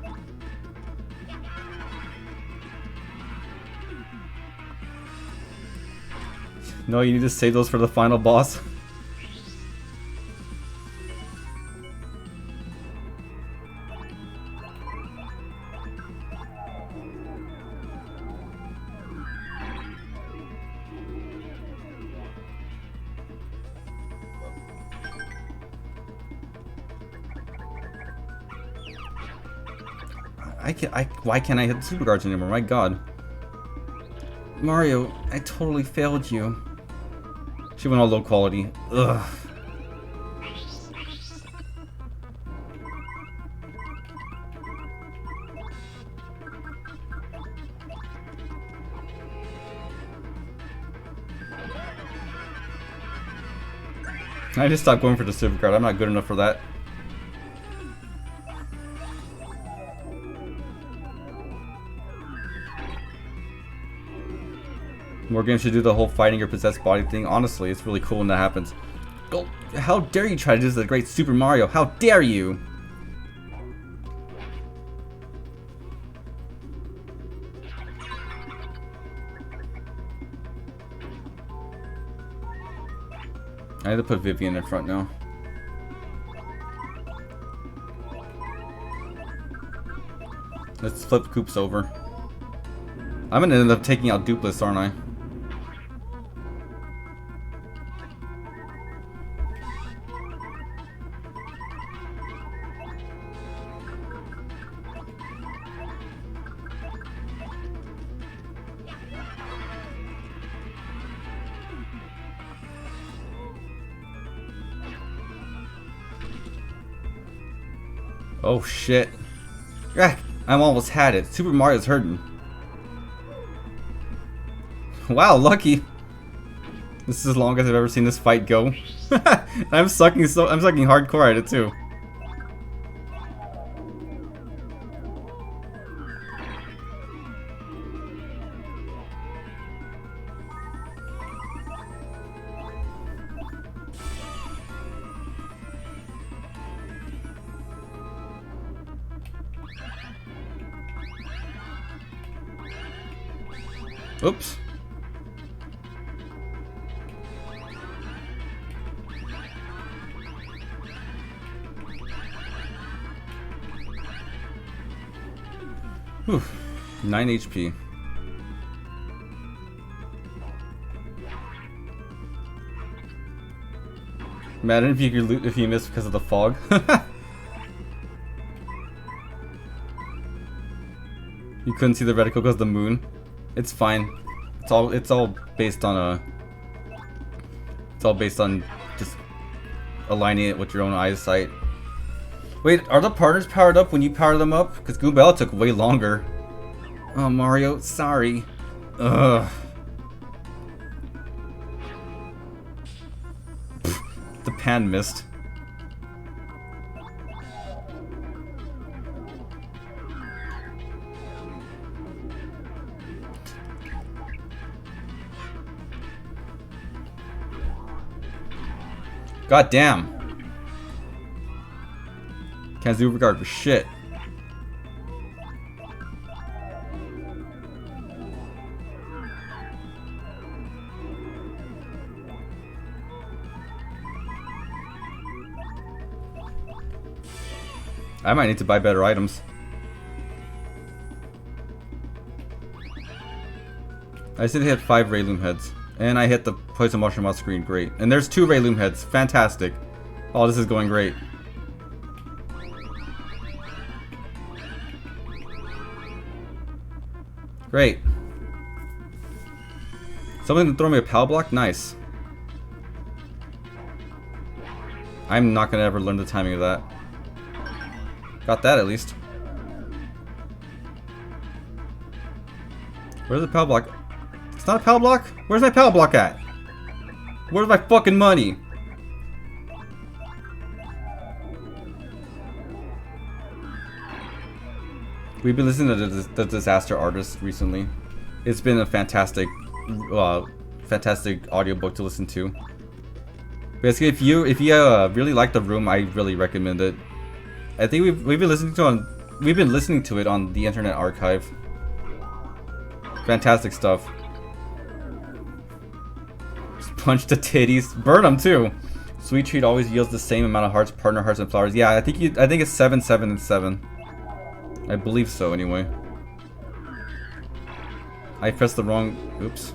No, you need to save those for the final boss. Why can't I hit the super guards anymore? My god. Mario, I totally failed you. She went all low quality. Ugh. I just stopped going for the super guard. I'm not good enough for that. More games should do the whole fighting your possessed body thing. Honestly, it's really cool when that happens. Oh, how dare you try to do this, the great Super Mario? How dare you! I need to put Vivian in front now. Let's flip Koops over. I'm gonna end up taking out Dupless, aren't I? Oh shit. I'm almost had it. Super Mario's hurting. Wow, lucky. This is as long as I've ever seen this fight go. I'm sucking hardcore at it too. Oops. Whew. 9 HP. Imagine if you could loot if you missed because of the fog. You couldn't see the reticle because of the moon. It's fine. It's all based on just aligning it with your own eyesight. Wait, are the partners powered up when you power them up? Because Goombella took way longer. Oh, Mario, sorry. Ugh. pan missed. God damn. Can't do regard for shit. I might need to buy better items. I just hit 5 Rayloom heads. And I hit the poison mushroom on screen. Great. And there's 2 Rayloom heads. Fantastic. Oh, this is going great. Great. Someone throw me a PAL block? Nice. I'm not gonna ever learn the timing of that. Got that at least. Where's the PAL block? It's not a PAL block? Where's my PAL block at? Where's my fucking money? We've been listening to the Disaster Artist recently. It's been a fantastic audiobook to listen to. Basically, if you really like The Room, I really recommend it. I think we've been listening to it on the Internet Archive. Fantastic stuff. Just punch the titties, burn them too. Sweet treat always yields the same amount of hearts, partner hearts, and flowers. Yeah, I think it's 7, 7, and 7. I believe so, anyway. I pressed the wrong... Oops.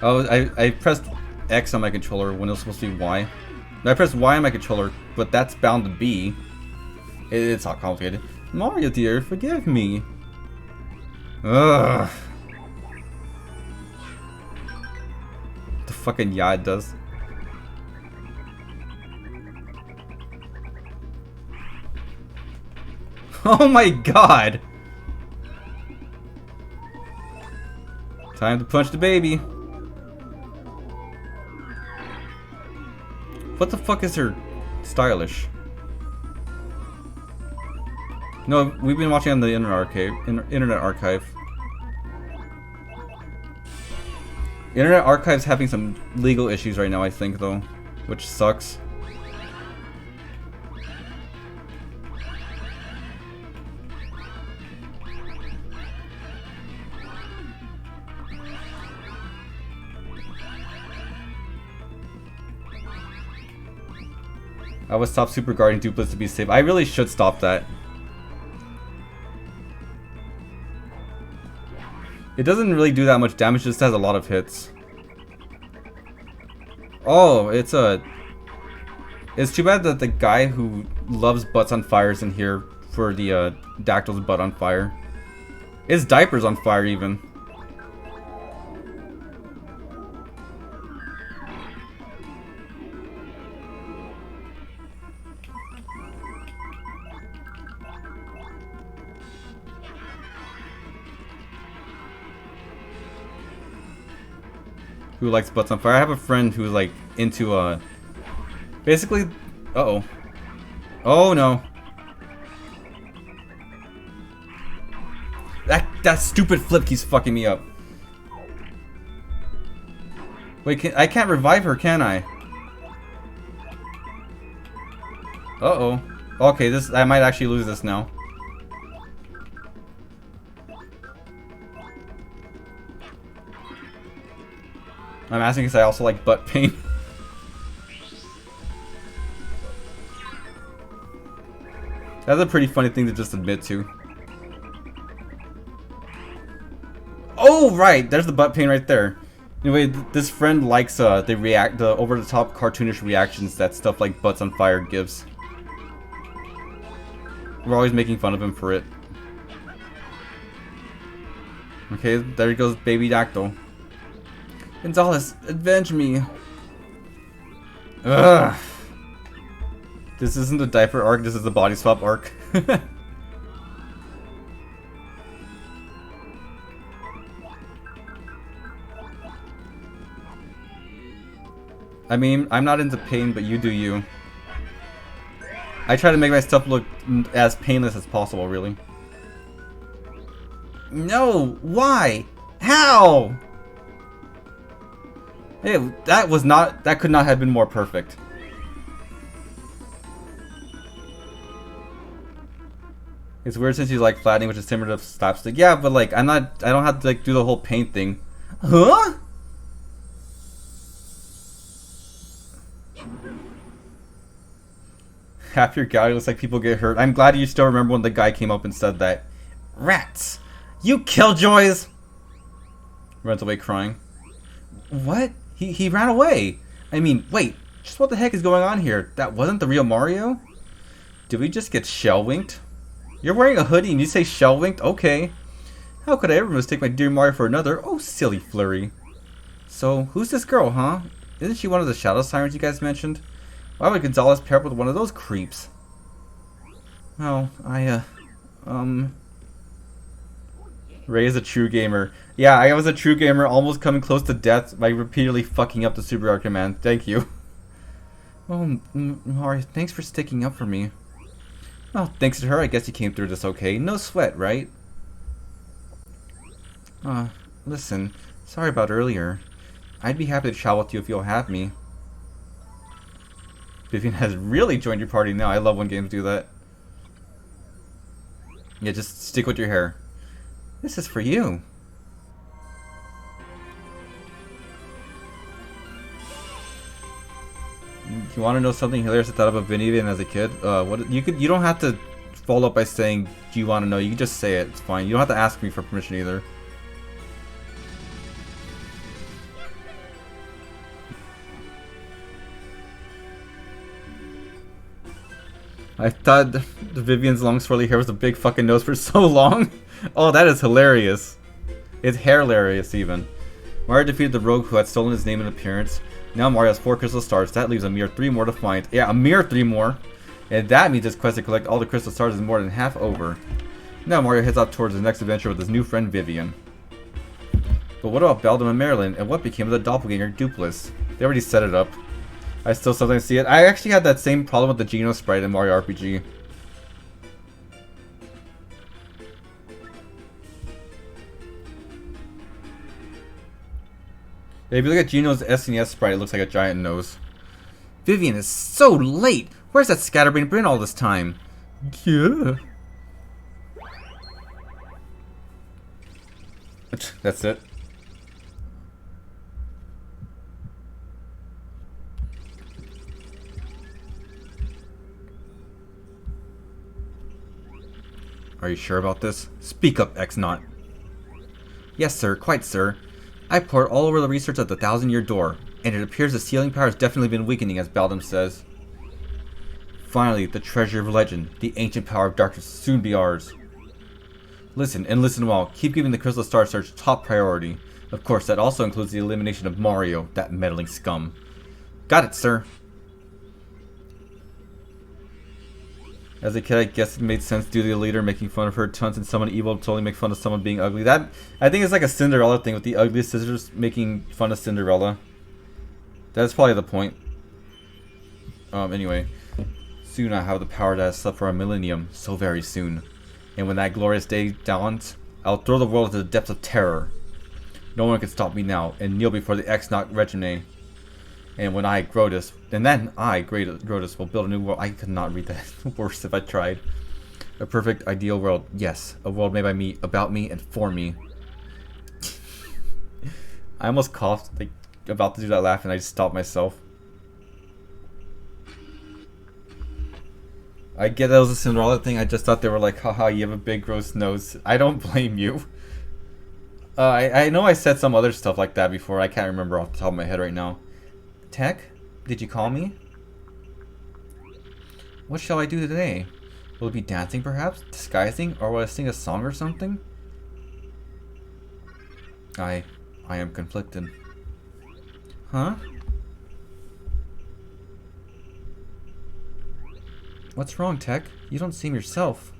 Oh, I pressed X on my controller when it was supposed to be Y. I pressed Y on my controller, but that's bound to be. It's not complicated. Mario dear, forgive me. Ugh. The fucking yeah it does. Oh my god! Time to punch the baby. What the fuck is her stylish? No, we've been watching on the Internet Archive. Internet Archive's having some legal issues right now, I think, though, which sucks. I would stop super guarding duplets to be safe. I really should stop that. It doesn't really do that much damage, it just has a lot of hits. Oh, it's too bad that the guy who loves butts on fire is in here for the Dactyl's butt on fire. His diaper's on fire even. Who likes butts on fire? I have a friend who's like into basically uh-oh. Oh no. That stupid flip keeps fucking me up. Wait, I can't revive her, can I? Uh-oh. Okay, I might actually lose this now. I'm asking because I also like butt pain. That's a pretty funny thing to just admit to. Oh, right! There's the butt pain right there. Anyway, this friend likes the over-the-top cartoonish reactions that stuff like butts on fire gives. We're always making fun of him for it. Okay, there goes baby Dactyl. Gonzalez, avenge me. Ugh. This isn't the diaper arc, this is the body swap arc. I mean, I'm not into pain, but you do you. I try to make my stuff look as painless as possible, really. No! Why? How? Hey, that could not have been more perfect. It's weird since you like flattening, which is similar to slapstick. Yeah, but like, I don't have to like do the whole paint thing. Huh? Half your gallery looks like people get hurt. I'm glad you still remember when the guy came up and said that. Rats! You killjoys! Runs away crying. What? He ran away! I mean, wait, just what the heck is going on here? That wasn't the real Mario? Did we just get shell-winked? You're wearing a hoodie and you say shell-winked? Okay. How could I ever mistake my dear Mario for another? Oh, silly Flurry. So, who's this girl, huh? Isn't she one of the shadow sirens you guys mentioned? Why would Gonzalez pair up with one of those creeps? Well, Ray is a true gamer. Yeah, I was a true gamer, almost coming close to death by repeatedly fucking up the Super Arc command. Thank you. Oh, Mario, thanks for sticking up for me. Well, thanks to her, I guess you came through this okay. No sweat, right? Listen, sorry about earlier. I'd be happy to travel with you if you'll have me. Vivian has really joined your party now. I love when games do that. Yeah, just stick with your hair. This is for you. You want to know something hilarious I thought about Vivian as a kid? You don't have to follow up by saying, do you want to know? You can just say it. It's fine. You don't have to ask me for permission either. I thought the Vivian's long swirly hair was a big fucking nose for so long. Oh, that is hilarious. It's hair-hilarious even. Mario defeated the rogue who had stolen his name and appearance. Now Mario has 4 crystal stars. That leaves a mere 3 more to find. Yeah, a mere 3 more. And that means his quest to collect all the crystal stars is more than half over. Now Mario heads out towards his next adventure with his new friend Vivian. But what about Beldam and Marilyn? And what became of the doppelganger Dupless? They already set it up. I still sometimes see it. I actually had that same problem with the Geno sprite in Mario RPG. If you look at Geno's SNES sprite, it looks like a giant nose. Vivian is so late! Where's that scatterbrain been all this time? Yeah. That's it. Are you sure about this? Speak up, X-Naught. Yes, sir. Quite, sir. I poured all over the research at the 1,000-year door, and it appears the sealing power has definitely been weakening, as Beldam says. Finally, the treasure of legend, the ancient power of darkness, will soon be ours. Listen, and listen well. Keep giving the Crystal Star Search top priority. Of course, that also includes the elimination of Mario, that meddling scum. Got it, sir. As a kid, I guess it made sense due to the leader making fun of her tons and someone evil totally make fun of someone being ugly. That, I think it's like a Cinderella thing with the ugly sisters making fun of Cinderella. That's probably the point. Anyway. Soon I have the power that has slept for a millennium. So very soon. And when that glorious day dawns, I'll throw the world into the depths of terror. No one can stop me now and kneel before the X-Naught regime. And when I, Grotus, and then I, Grotus, will build a new world. I could not read that worse if I tried. A perfect, ideal world. Yes, a world made by me, about me, and for me. I almost coughed, like, about to do that laugh, and I just stopped myself. I get that was a Cinderella thing. I just thought they were like, haha, you have a big gross nose. I don't blame you. I know I said some other stuff like that before. I can't remember off the top of my head right now. Tech, did you call me? What shall I do today? Will it be dancing perhaps? Disguising? Or will I sing a song or something? I am conflicted. Huh? What's wrong, Tech? You don't seem yourself.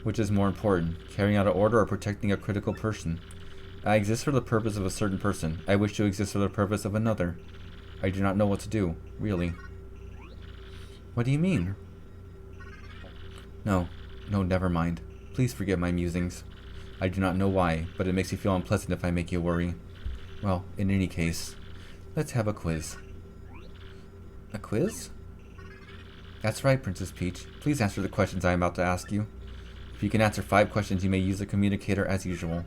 Which is more important, carrying out an order or protecting a critical person? I exist for the purpose of a certain person. I wish to exist for the purpose of another. I do not know what to do, really. What do you mean? No, never mind. Please forget my musings. I do not know why, but it makes me feel unpleasant if I make you worry. Well, in any case, let's have a quiz. A quiz? That's right, Princess Peach. Please answer the questions I am about to ask you. If you can answer 5 questions, you may use the communicator as usual.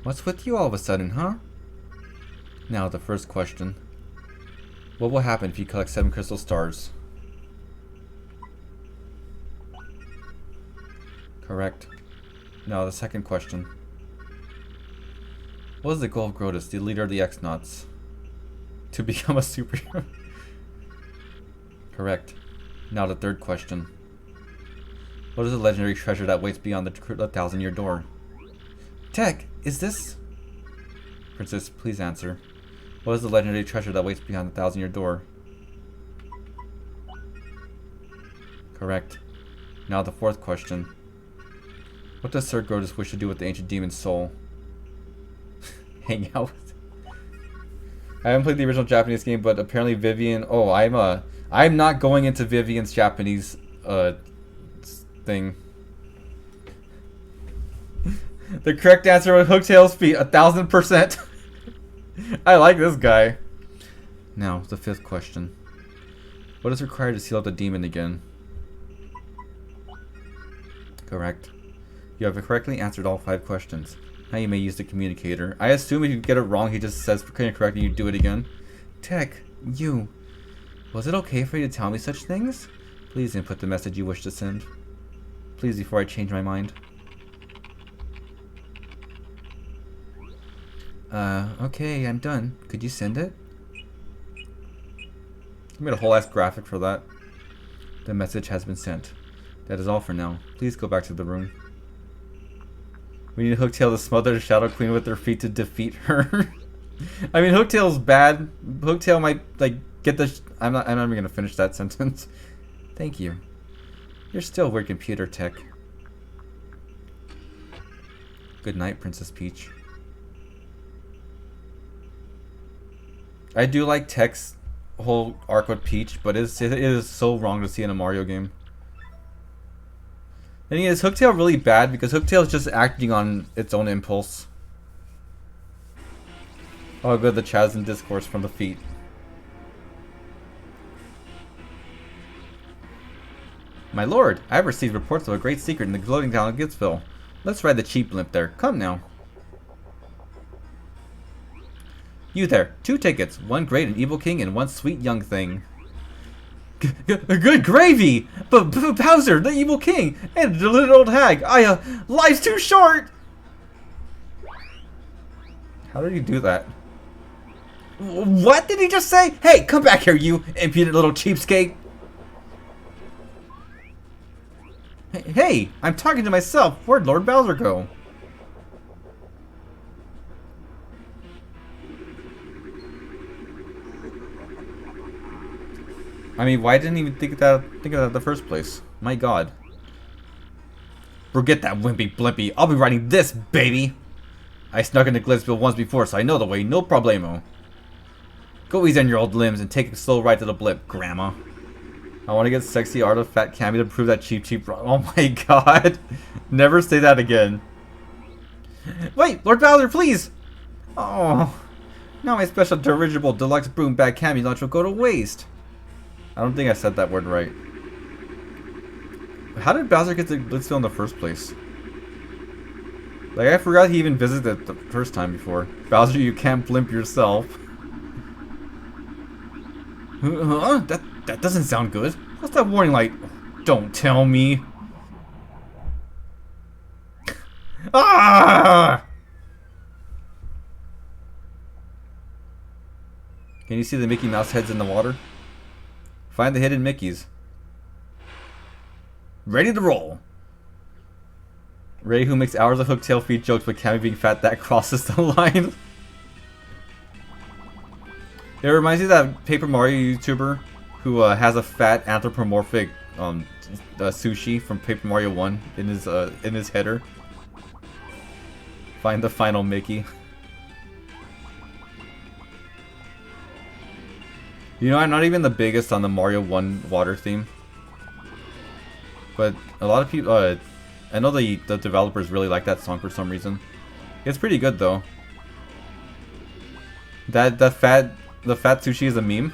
What's with you all of a sudden, huh? Now, the first question. What will happen if you collect 7 crystal stars? Correct. Now, the second question. What is the goal of Grotus, the leader of the X-Nauts? To become a superhero? Correct. Now, the third question. What is the legendary treasure that waits beyond the 1,000-year door? Tech, is this... Princess, please answer. What is the legendary treasure that waits beyond the 1,000-year door? Correct. Now the fourth question. What does Sir Grotus wish to do with the ancient demon's soul? Hang out with... I haven't played the original Japanese game, but apparently Vivian... Oh, I'm not going into Vivian's Japanese, thing. The correct answer was Hooktail's feet, 1000%. I like this guy. Now, the fifth question. What is required to seal up the demon again? Correct. You have correctly answered all 5 questions. Now you may use the communicator. I assume if you get it wrong, he just says correct and you do it again. Tech, you... Was it okay for you to tell me such things? Please input the message you wish to send. Please, before I change my mind. Okay, I'm done. Could you send it? I made a whole ass graphic for that. The message has been sent. That is all for now. Please go back to the room. We need Hooktail to smother the Shadow Queen with their feet to defeat her. I mean, Hooktail's bad. Hooktail might, like, get the... I'm not even gonna finish that sentence. Thank you. You're still weird computer tech. Good night, Princess Peach. I do like Tech's whole arc with Peach, but it is so wrong to see in a Mario game. And is Hooktail really bad? Because Hooktail is just acting on its own impulse. Oh, good, the Chaz and Discourse from the feet. My lord, I have received reports of a great secret in the floating town of Gibbsville. Let's ride the cheap blimp there. Come now. You there, 2 tickets, 1 great and evil king and 1 sweet young thing. Good gravy! Bowser, the evil king, and the little old hag. Life's too short! How did he do that? What did he just say? Hey, come back here, you impudent little cheapskate! Hey, I'm talking to myself. Where'd Lord Bowser go? I mean, why didn't he even think of that in the first place? My god. Forget that wimpy blimpy. I'll be riding this, baby! I snuck into Glitzville once before, so I know the way, no problemo. Go easy on your old limbs and take a slow ride to the blip, Grandma. I want to get sexy artifact Cammy to prove that cheap. Oh my god. Never say that again. Wait, Lord Bowser, please! Oh. Now my special dirigible deluxe broom bag Cammy launch will go to waste. I don't think I said that word right. How did Bowser get to Glitzville in the first place? Like, I forgot he even visited the first time before. Bowser, you can't blimp yourself. Huh? That doesn't sound good. What's that warning light? Don't tell me. Ah! Can you see the Mickey Mouse heads in the water? Find the hidden Mickeys. Ready to roll. Ray, who makes hours of Hooktail feet jokes but Cammy being fat, that crosses the line. It reminds me of that Paper Mario YouTuber who has a fat anthropomorphic sushi from Paper Mario 1 in his header. Find the final Mickey. You know, I'm not even the biggest on the Mario 1 water theme. But a lot of people, I know the developers really like that song for some reason. It's pretty good though. The fat sushi is a meme.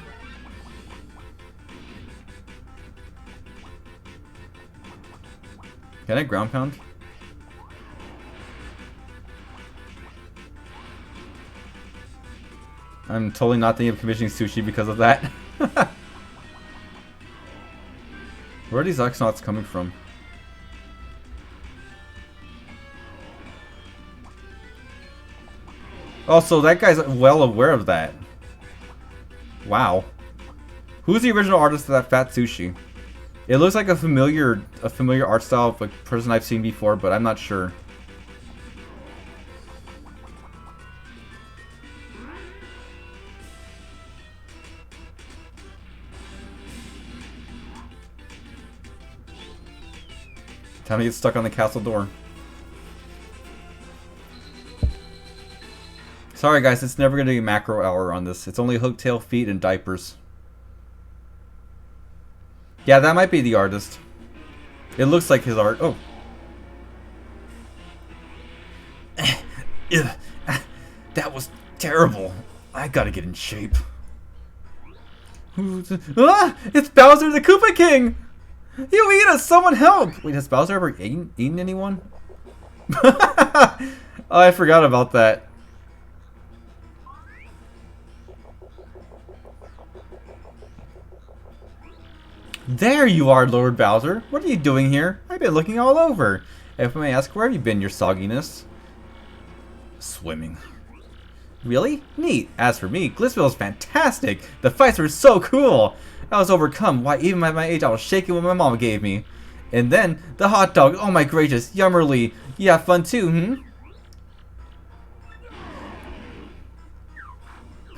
Can I ground pound? I'm totally not thinking of commissioning sushi because of that. Where are these X-Nauts coming from? Also, that guy's well aware of that. Wow. Who's the original artist of that fat sushi? It looks like a familiar art style of a person I've seen before, but I'm not sure. Time to get stuck on the castle door. Sorry guys, it's never going to be macro hour on this. It's only hooktail, feet, and diapers. Yeah, that might be the artist. It looks like his art. Oh. That was terrible. I gotta get in shape. Ah! It's Bowser the Koopa King! You eat us! Someone help! Wait, has Bowser ever eaten anyone? Oh, I forgot about that. There you are, Lord Bowser. What are you doing here? I've been looking all over. If I may ask, where have you been, your sogginess? Swimming. Really? Neat. As for me, Glissville is fantastic. The fights were so cool. I was overcome. Why, even at my age, I was shaking what my mom gave me. And then, the hot dog. Oh my gracious. Yummerly. You have fun too, hmm?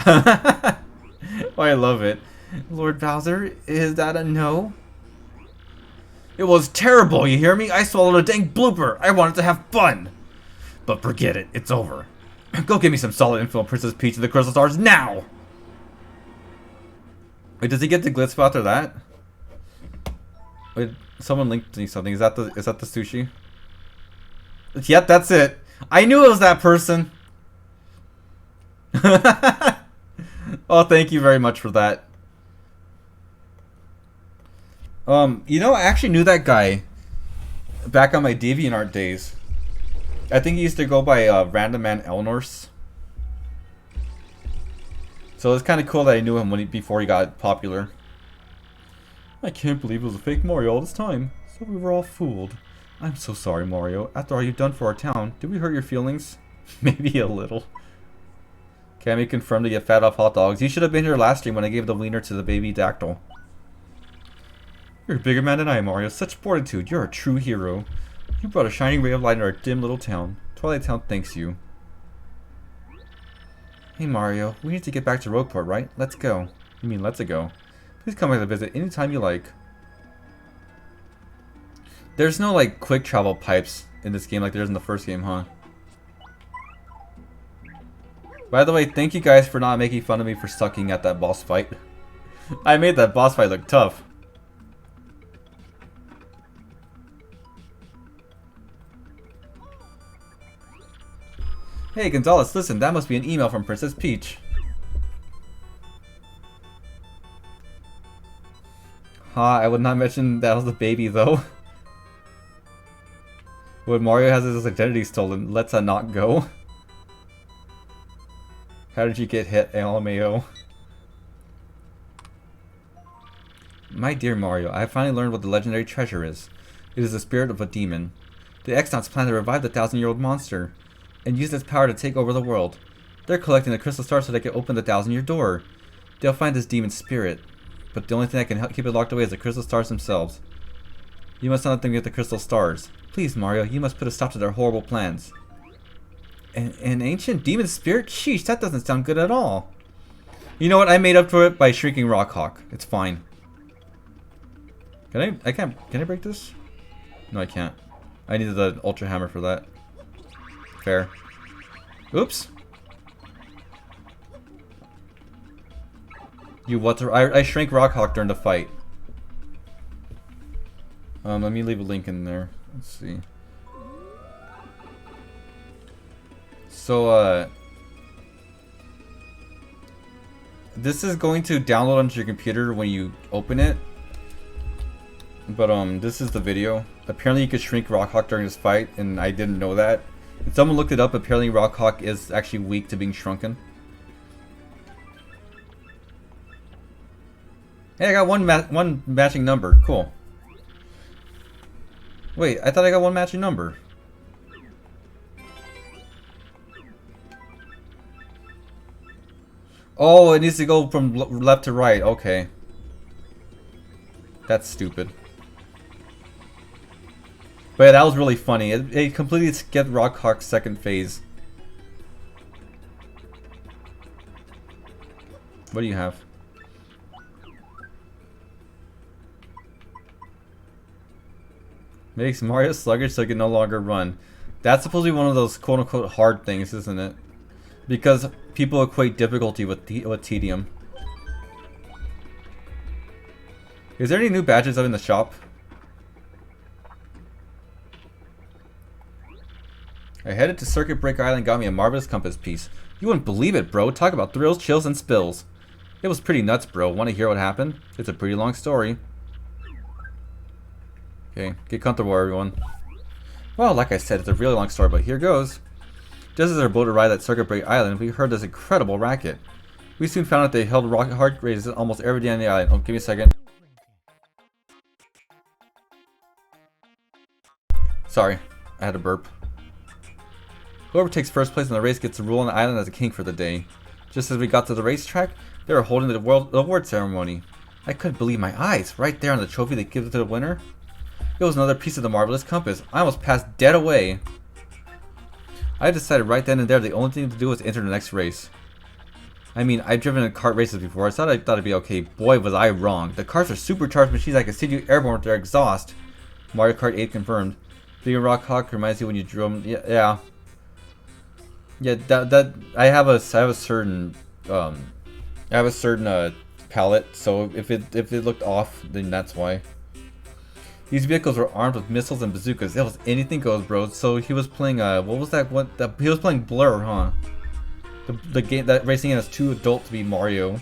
Oh, I love it. Lord Bowser, is that a no? It was terrible, you hear me? I swallowed a dang blooper. I wanted to have fun. But forget it, it's over. Go get me some solid info on Princess Peach and the Crystal Stars now! Wait, does he get the Glitz after that? Wait, someone linked me something. Is that the sushi? Yep, that's it. I knew it was that person. Oh, thank you very much for that. You know, I actually knew that guy back on my DeviantArt days. I think he used to go by Random Man Elnorse. So it's kind of cool that I knew him before he got popular. I can't believe it was a fake Mario all this time. So we were all fooled. I'm so sorry, Mario. After all you've done for our town, did we hurt your feelings? Maybe a little. Can we confirm to get fat off hot dogs? You should have been here last stream when I gave the wiener to the baby dactyl. You're a bigger man than I am, Mario. Such fortitude. You're a true hero. You brought a shining ray of light in our dim little town. Twilight Town thanks you. Hey Mario, we need to get back to Rogueport, right? Let's go. You mean let's go. Please come back to visit anytime you like. There's no like quick travel pipes in this game like there is in the first game, huh? By the way, thank you guys for not making fun of me for sucking at that boss fight. I made that boss fight look tough. Hey Gonzalez, listen, that must be an email from Princess Peach. I would not mention that was the baby though. When Mario has his identity stolen, let's not go. How did you get hit, LMAO? My dear Mario, I have finally learned what the legendary treasure is. It is the spirit of a demon. The X-Nauts plan to revive the 1,000-year-old monster and use its power to take over the world. They're collecting the crystal stars so they can open the 1,000-year door. They'll find this demon's spirit, but the only thing that can help keep it locked away is the crystal stars themselves. You must not let them get the crystal stars. Please, Mario, you must put a stop to their horrible plans. An ancient demon spirit? Sheesh, that doesn't sound good at all. You know what? I made up for it by shrinking Rockhawk. It's fine. Can I break this? No, I can't. I needed the Ultra Hammer for that. Fair. Oops. You what? I shrank Rockhawk during the fight. Let me leave a link in there. Let's see. So, this is going to download onto your computer when you open it. But, this is the video. Apparently you could shrink Rockhawk during this fight, and I didn't know that. And someone looked it up, apparently Rockhawk is actually weak to being shrunken. Hey, I got one matching number. Cool. Wait, I thought I got one matching number. Oh, it needs to go from left to right. Okay. That's stupid. But yeah, that was really funny. It completely skipped Rockhawk's second phase. What do you have? Makes Mario sluggish so he can no longer run. That's supposed to be one of those quote-unquote hard things, isn't it? Because people equate difficulty with tedium. Is there any new badges up in the shop? I headed to Circuit Breaker Island and got me a marvelous compass piece. You wouldn't believe it, bro. Talk about thrills, chills, and spills. It was pretty nuts, bro. Want to hear what happened? It's a pretty long story. Okay, get comfortable, everyone. Well, like I said, it's a really long story, but here goes. Just as our boat arrived at Circuit Breaker Island, we heard this incredible racket. We soon found out they held hard races almost every day on the island. Oh, give me a second. Sorry, I had a burp. Whoever takes first place in the race gets to rule on the island as a king for the day. Just as we got to the racetrack, they were holding the award ceremony. I couldn't believe my eyes. Right there on the trophy they give to the winner. It was another piece of the marvelous compass. I almost passed dead away. I decided right then and there the only thing to do was enter the next race. I mean, I've driven in kart races before, so I thought it'd be okay. Boy, was I wrong. The karts are supercharged machines that can send you airborne with their exhaust. Mario Kart 8 confirmed. Being a Rockhawk reminds you when you drew them. Yeah. That I have a certain palette, so if it looked off, then that's why. These vehicles were armed with missiles and bazookas. It was anything goes, bro. So he was playing what was that? He was playing Blur, huh? The game that racing game is too adult to be Mario.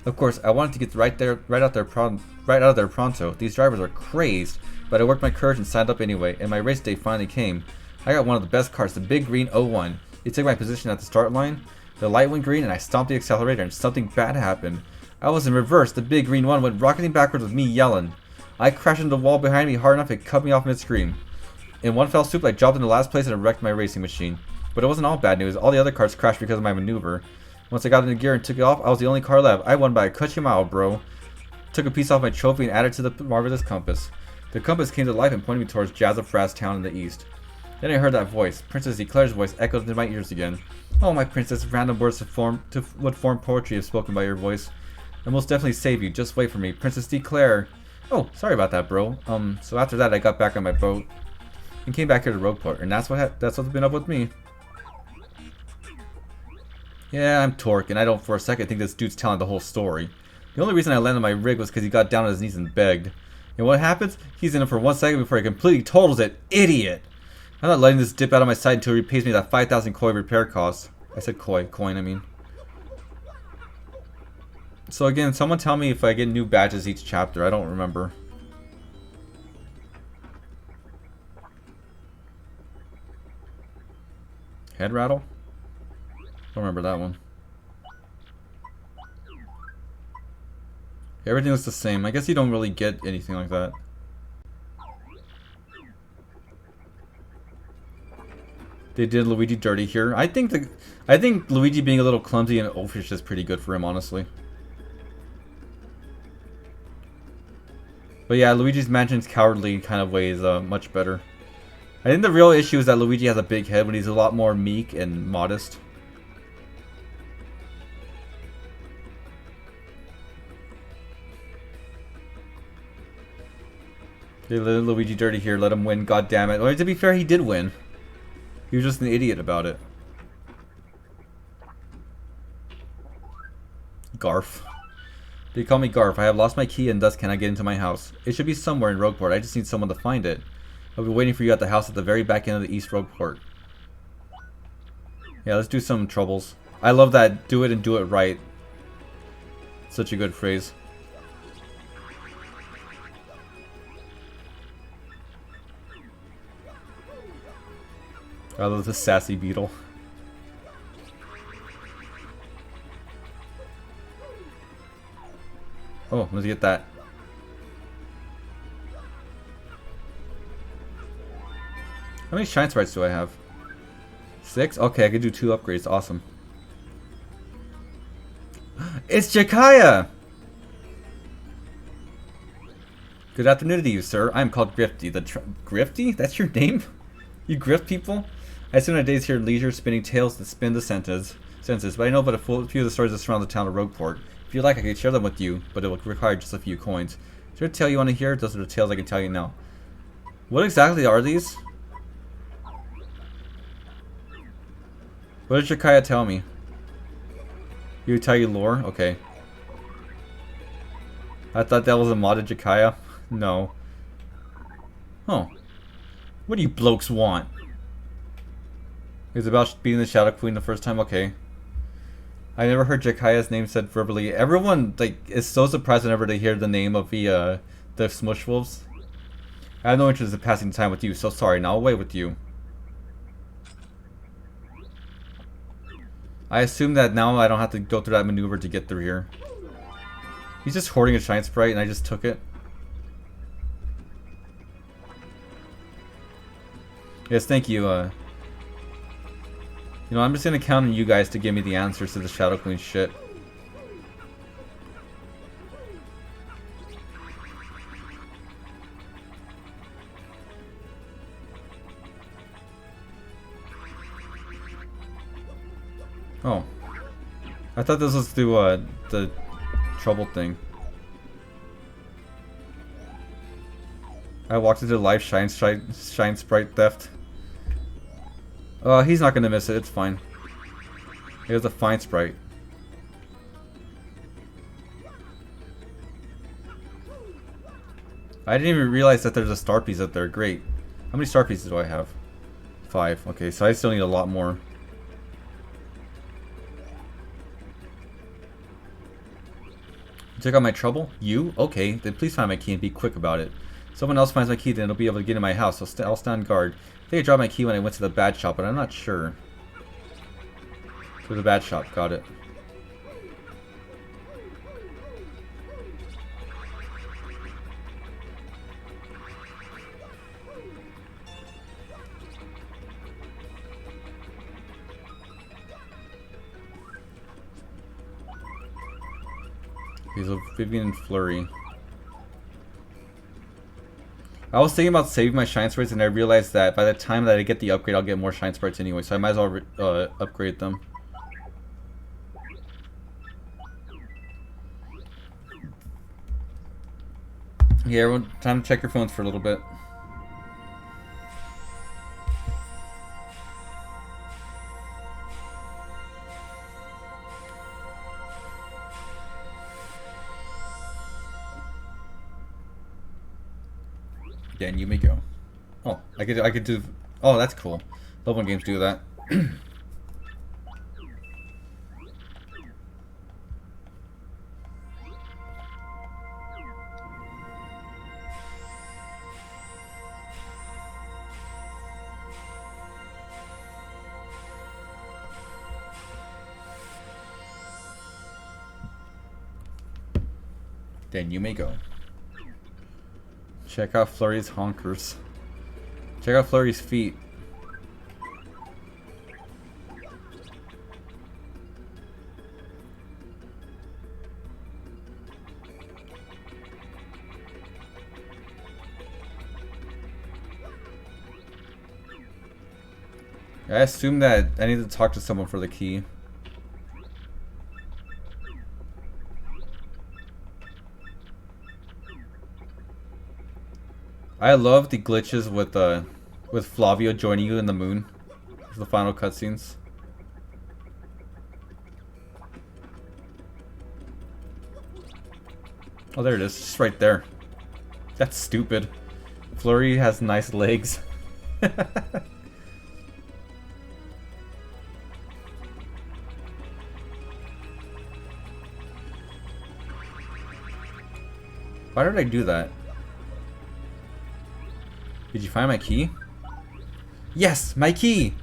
Of course, I wanted to get right out of there pronto. These drivers are crazed, but I worked my courage and signed up anyway. And my race day finally came. I got one of the best cars, the big green 01. It took my position at the start line. The light went green and I stomped the accelerator and something bad happened. I was in reverse. The big green one went rocketing backwards with me yelling. I crashed into the wall behind me hard enough it cut me off mid-scream. In one fell swoop, I dropped into last place and wrecked my racing machine. But it wasn't all bad news. All the other cars crashed because of my maneuver. Once I got into gear and took it off, I was the only car left. I won by a country mile, bro. Took a piece off my trophy and added to the marvelous compass. The compass came to life and pointed me towards Jazzafras Town in the east. Then I heard that voice. Princess Eclair's voice echoed into my ears again. Oh, my princess, random words would form poetry if spoken by your voice. I most definitely save you. Just wait for me. Princess Eclair. Oh, sorry about that, bro. So after that, I got back on my boat and came back here to Rogueport, and that's what's been up with me. Yeah, I'm Torque, and I don't for a second think this dude's telling the whole story. The only reason I landed my rig was because he got down on his knees and begged. And what happens? He's in it for 1 second before he completely totals it. Idiot! I'm not letting this dip out of my sight until he repays me that 5,000 koi repair cost. I said coin, I mean. So again, someone tell me if I get new badges each chapter. I don't remember. Head rattle? Don't remember that one. Everything looks the same. I guess you don't really get anything like that. They did Luigi dirty here. I think Luigi being a little clumsy and oafish is pretty good for him, honestly. But yeah, Luigi's Mansion's cowardly kind of way is much better. I think the real issue is that Luigi has a big head when he's a lot more meek and modest. They let Luigi dirty here, let him win, god damn it. Or to be fair, he did win. He was just an idiot about it. Garf. They call me Garf. I have lost my key and thus cannot get into my house. It should be somewhere in Rogueport. I just need someone to find it. I'll be waiting for you at the house at the very back end of the East Rogueport. Yeah, let's do some troubles. I love that. Do it and do it right. Such a good phrase. I love the sassy beetle. Oh, let's get that. How many shine sprites do I have? 6? Okay, I could do 2 upgrades. Awesome. It's Jakaya! Good afternoon to you, sir. I am called Grifty. Grifty? That's your name? You grift people? I spend my days here at leisure spinning tales that spin the senses, but I know but a few of the stories that surround the town of Rogueport. If you like, I can share them with you, but it will require just a few coins. Is there a tale you want to hear? Those are the tales I can tell you now. What exactly are these? What did Jakaya tell me? He would tell you lore? Okay. I thought that was a modded Jakaya. No. Oh. What do you blokes want? It's about beating the Shadow Queen the first time? Okay. I never heard Jakaya's name said verbally. Everyone like is so surprised whenever they hear the name of the Smush Wolves. I have no interest in passing time with you, so sorry. Now away with you. I assume that now I don't have to go through that maneuver to get through here. He's just hoarding a shine sprite and I just took it. Yes, thank you. You know, I'm just gonna count on you guys to give me the answers to the Shadow Queen shit. Oh. I thought this was through the trouble thing. I walked into live shine sprite theft. He's not gonna miss it, it's fine. It was a fine sprite. I didn't even realize that there's a star piece up there. Great. How many star pieces do I have? 5. Okay, so I still need a lot more. Check out my trouble? You? Okay, then please find my key and be quick about it. Someone else finds my key, then it'll be able to get in my house, so I'll stand guard. I think I dropped my key when I went to the bad shop, but I'm not sure. To the bad shop, got it. Okay, so Vivian and Flurry. I was thinking about saving my shine sprites and I realized that by the time that I get the upgrade I'll get more shine sprites anyway, so I might as well upgrade them. Yeah, everyone, time to check your phones for a little bit. Then you may go. Oh, I could do. Oh, that's cool. Love when games do that. Then you may go. Check out Flurry's honkers. Check out Flurry's feet. I assume that I need to talk to someone for the key. I love the glitches with Flavio joining you in the moon. The final cutscenes. Oh, there it is. Just right there. That's stupid. Flurry has nice legs. Why did I do that? Did you find my key? Yes, my key!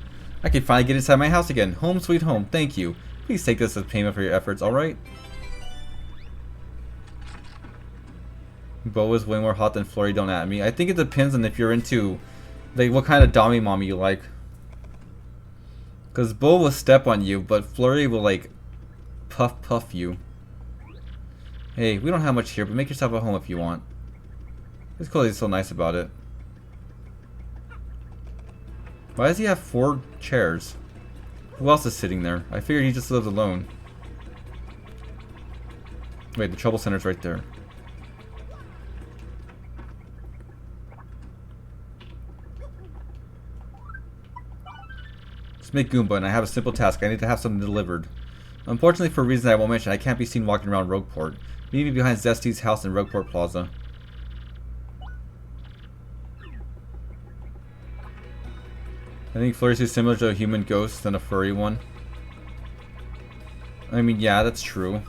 I can finally get inside my house again. Home sweet home. Thank you. Please take this as payment for your efforts, alright? Bo is way more hot than Flurry, don't at me. I think it depends on if you're into, like, what kind of dommy mommy you like. Because Bo will step on you, but Flurry will, like, puff you. Hey, we don't have much here, but make yourself at home if you want. It's cool he's so nice about it. Why does he have 4 chairs? Who else is sitting there? I figured he just lives alone. Wait, the trouble center's right there. Let's make Goomba, and I have a simple task. I need to have something delivered. Unfortunately, for reasons I won't mention, I can't be seen walking around Rogueport. Meet me behind Zesty's house in Rogueport Plaza. I think Flurry's too similar to a human ghost than a furry one. I mean, yeah, that's true.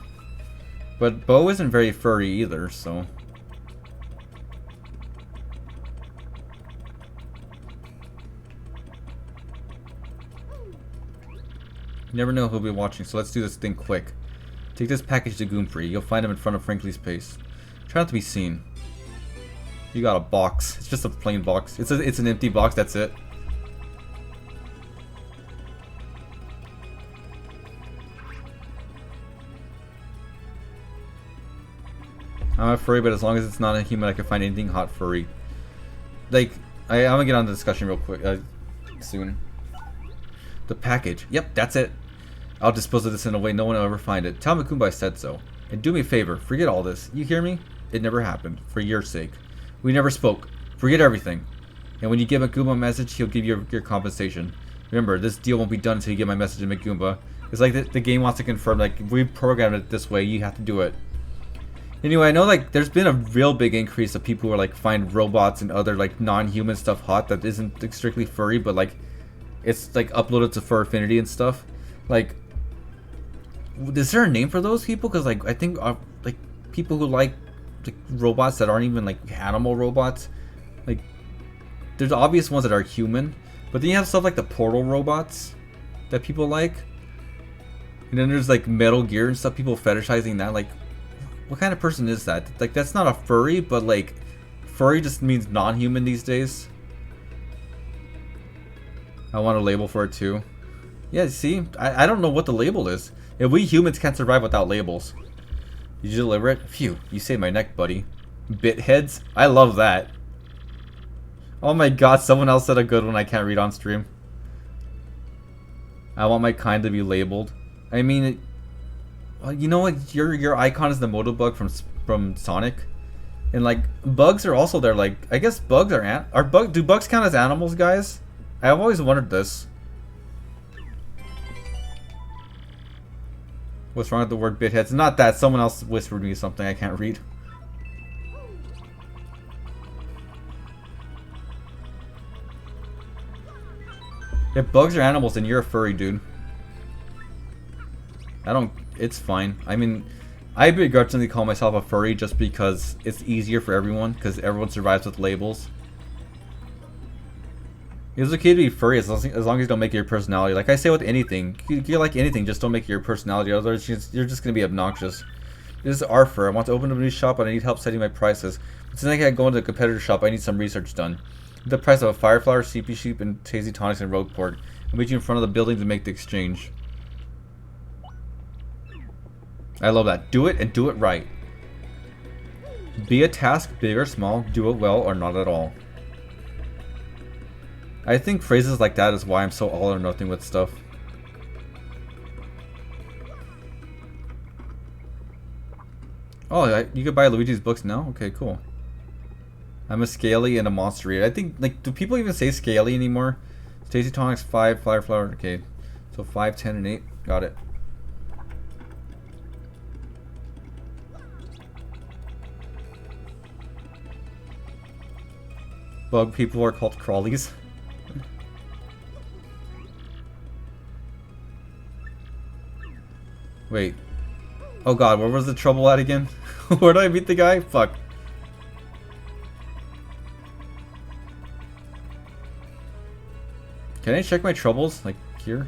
But Bo isn't very furry either, so... You never know who'll be watching, so let's do this thing quick. Take this package to Goomfree. You'll find him in front of Frankly's place. Try not to be seen. You got a box. It's just a plain box. It's an empty box, that's it. I'm a furry, but as long as it's not a human, I can find anything hot furry. Like, I'm gonna get on the discussion real quick, soon. The package. Yep, that's it. I'll dispose of this in a way no one will ever find it. Tell Makumba I said so. And do me a favor, forget all this. You hear me? It never happened. For your sake. We never spoke. Forget everything. And when you give Makumba a message, he'll give you your compensation. Remember, this deal won't be done until you get my message to Makumba. It's like the game wants to confirm, like, we programmed it this way, you have to do it. Anyway, I know, like, there's been a real big increase of people who are, like, find robots and other, like, non-human stuff hot that isn't like, strictly furry, but, like, it's, like, uploaded to Fur Affinity and stuff. Like, is there a name for those people? Because, like, I think, like, people who like robots that aren't even, like, animal robots, like, there's obvious ones that are human, but then you have stuff like the Portal robots that people like. And then there's, like, Metal Gear and stuff, people fetishizing that, like, what kind of person is that? Like, that's not a furry, but, like, furry just means non-human these days. I want a label for it, too. Yeah, see? I don't know what the label is. If we humans can't survive without labels. Did you deliver it? Phew, you saved my neck, buddy. Bitheads? I love that. Oh my god, someone else said a good one I can't read on stream. I want my kind to be labeled. I mean... you know what? Your icon is the Motobug from Sonic, and like bugs are also there. Like I guess bugs do bugs count as animals, guys? I've always wondered this. What's wrong with the word bitheads? It's not that. Someone else whispered me something I can't read. If bugs are animals, then you're a furry, dude. It's fine. I mean, I begrudgingly call myself a furry just because it's easier for everyone, because everyone survives with labels. It's okay to be furry as long as you don't make it your personality. Like I say with anything, you like anything, just don't make it your personality, otherwise you're just going to be obnoxious. This is Arthur. I want to open a new shop, but I need help setting my prices. But since I can't go into a competitor shop, I need some research done. The price of a Fireflower, CP Sheep, and Tasty Tonics in Rogueport. I'll meet you in front of the building to make the exchange. I love that. Do it and do it right. Be a task, big or small, do it well or not at all. I think phrases like that is why I'm so all or nothing with stuff. Oh, you could buy Luigi's books now? Okay, cool. I'm a Scaly and a Monster Eater. I think, like, do people even say Scaly anymore? Tasty Tonics 5, Fireflower, okay. So 5, 10, and 8. Got it. Bug people are called crawlies. Wait. Oh god, where was the trouble at again? Where did I meet the guy? Fuck. Can I check my troubles? Like, here?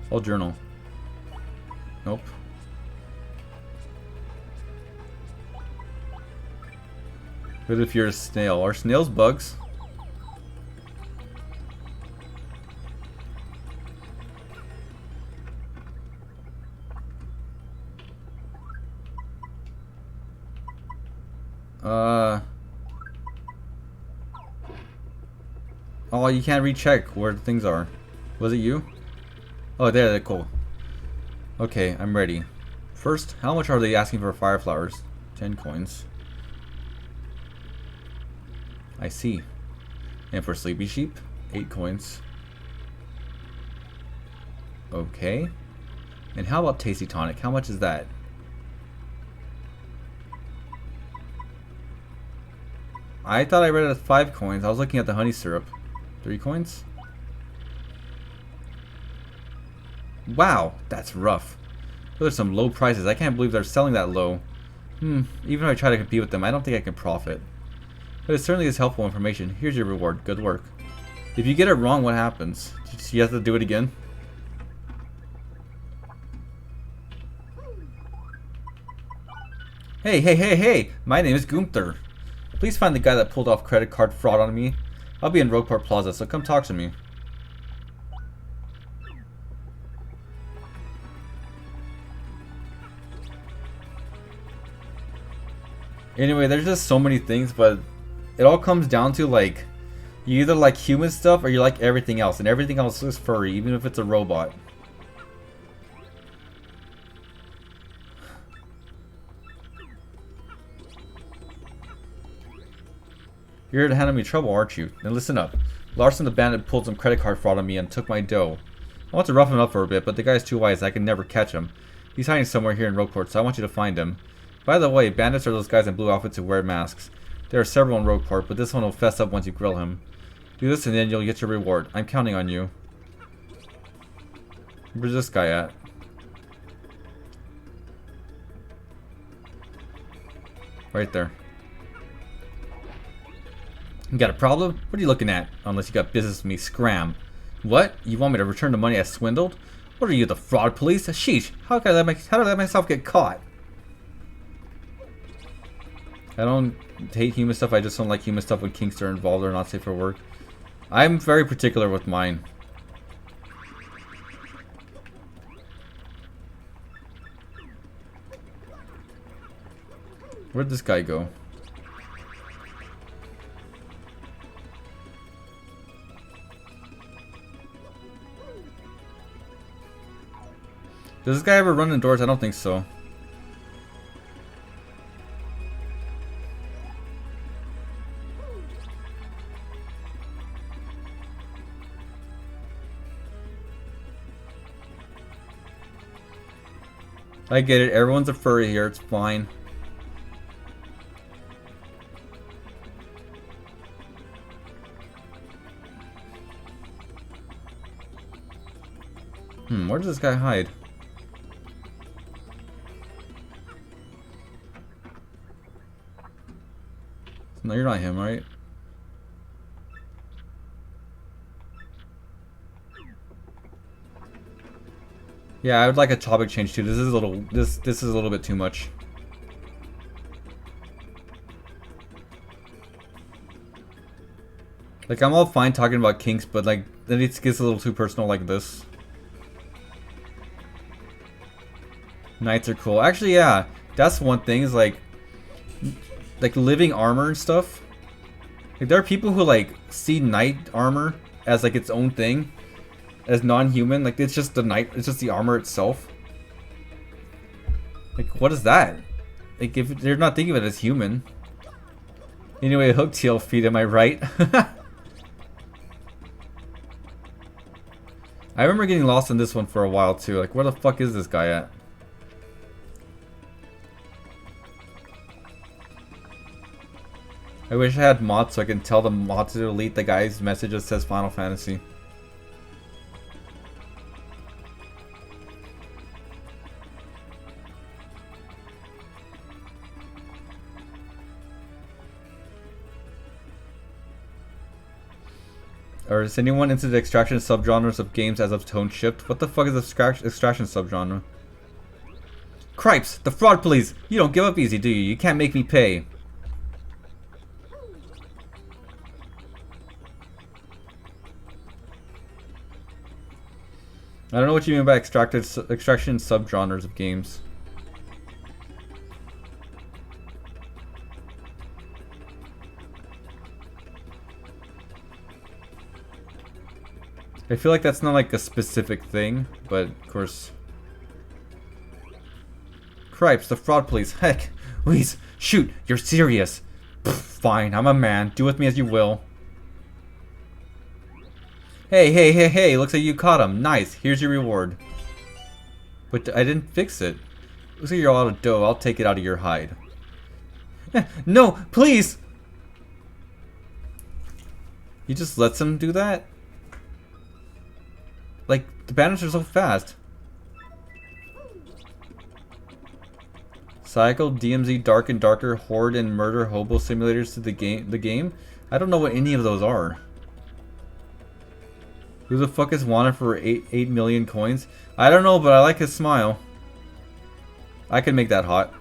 Oh, journal. Nope. What if you're a snail? Are snails bugs? Oh, you can't recheck where the things are. Was it you? Oh, there, cool. Okay, I'm ready. First, how much are they asking for fire flowers? 10 coins. I see. And for sleepy sheep, 8 coins. Okay. And how about tasty tonic? How much is that? I thought I read it as 5 coins. I was looking at the honey syrup. 3 coins? Wow, that's rough. Those are some low prices. I can't believe they're selling that low. Even if I try to compete with them, I don't think I can profit. But it certainly is helpful information. Here's your reward. Good work. If you get it wrong, what happens? You have to do it again? Hey! My name is Gunther. Please find the guy that pulled off credit card fraud on me. I'll be in Rogueport Plaza, so come talk to me. Anyway, there's just so many things, but it all comes down to, like, you either like human stuff or you like everything else, and everything else is furry, even if it's a robot. You're here to handle me trouble, aren't you? Then listen up. Larson the bandit pulled some credit card fraud on me and took my dough. I want to rough him up for a bit, but the guy's too wise. I can never catch him. He's hiding somewhere here in Rogueport, so I want you to find him. By the way, bandits are those guys in blue outfits who wear masks. There are several in Rogueport, but this one will fess up once you grill him. Do this and then you'll get your reward. I'm counting on you. Where's this guy at? Right there. You got a problem? What are you looking at? Unless you got business with me, scram. What? You want me to return the money I swindled? What are you, the fraud police? Sheesh, how did I let myself get caught? I don't hate human stuff, I just don't like human stuff when kinks are involved or not safe for work. I'm very particular with mine. Where'd this guy go? Does this guy ever run indoors? I don't think so. I get it. Everyone's a furry here. It's fine. Where does this guy hide? No, you're not him, right? Yeah, I would like a topic change too. This is a little this is a little bit too much. Like, I'm all fine talking about kinks, but like then it gets a little too personal like this. Knights are cool. Actually, yeah, that's one thing is like living armor and stuff. Like, there are people who like see knight armor as like its own thing, as non-human. Like, it's just the knight, it's just the armor itself. Like, what is that? Like, if they're not thinking of it as human. Anyway, hooktail feet, am I right? I remember getting lost in this one for a while too. Like, where the fuck is this guy at? I wish I had mods so I can tell the mod to delete the guy's message that says Final Fantasy. Or is anyone into the extraction subgenres of games as of tone shift? What the fuck is extraction subgenre? Cripes! The fraud police! You don't give up easy, do you? You can't make me pay. I don't know what you mean by extraction subgenres of games. I feel like that's not like a specific thing, but of course. Cripes, the fraud police. Heck, please, shoot, you're serious. Pfft, fine, I'm a man. Do with me as you will. Hey, looks like you caught him. Nice, here's your reward. But I didn't fix it. Looks like you're all out of dough. I'll take it out of your hide. No, please! He just lets him do that? Like, the banners are so fast. Cycle, DMZ, Dark and Darker, Horde, and Murder Hobo simulators to the game? I don't know what any of those are. Who the fuck is wanted for 8 million coins? I don't know, but I like his smile. I can make that hot.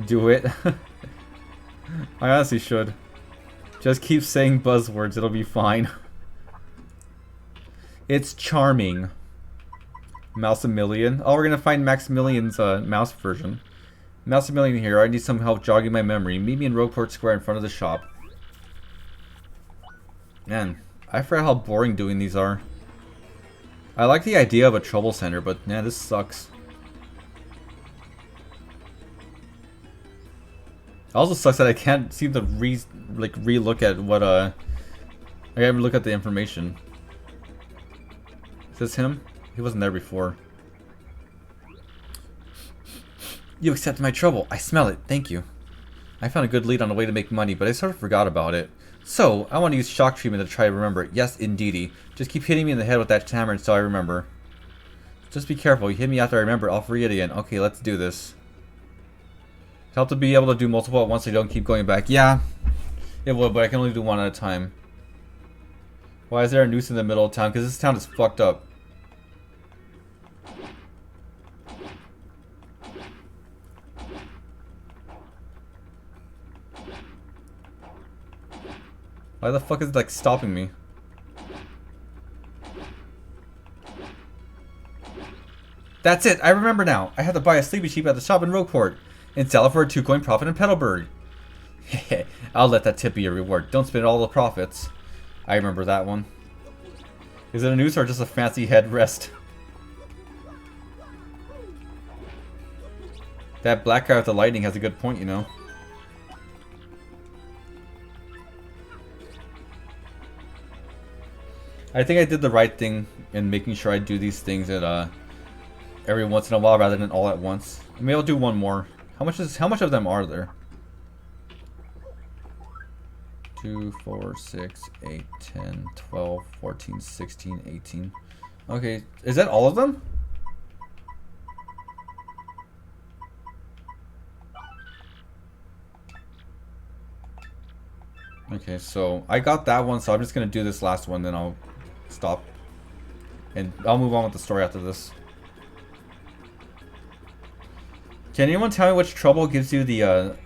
Do it. I honestly should. Just keep saying buzzwords, it'll be fine. It's charming. Maximilian. Oh, we're gonna find Maximilian's mouse version. Maximilian here, I need some help jogging my memory. Meet me in Rogueport Square in front of the shop. Man, I forgot how boring doing these are. I like the idea of a trouble center, but man, this sucks. It also sucks that I can't seem to re-look at what I gotta look at the information. Is this him? He wasn't there before. You accepted my trouble. I smell it. Thank you. I found a good lead on a way to make money, but I sort of forgot about it. So, I want to use shock treatment to try to remember it. Yes, indeedy. Just keep hitting me in the head with that hammer until I remember. Just be careful. You hit me after I remember, I'll forget again. Okay, let's do this. Help to be able to do multiple at once so you don't keep going back. Yeah, it would, but I can only do one at a time. Why is there a noose in the middle of town? Because this town is fucked up. Why the fuck is it like stopping me? That's it, I remember now. I had to buy a sleepy sheep at the shop in Rogueport and sell it for a 2-coin profit in Petalburg. Heh, I'll let that tip be your reward. Don't spend all the profits. I remember that one. Is it a noose or just a fancy headrest? That black guy with the lightning has a good point, you know. I think I did the right thing in making sure I do these things at every once in a while rather than all at once. Maybe I'll do one more. How much of them are there? 2, 4, 6, 8, 10, 12, 14, 16, 18. Okay, is that all of them? Okay, so I got that one, so I'm just gonna do this last one, then I'll stop. And I'll move on with the story after this. Can anyone tell me which trouble gives you the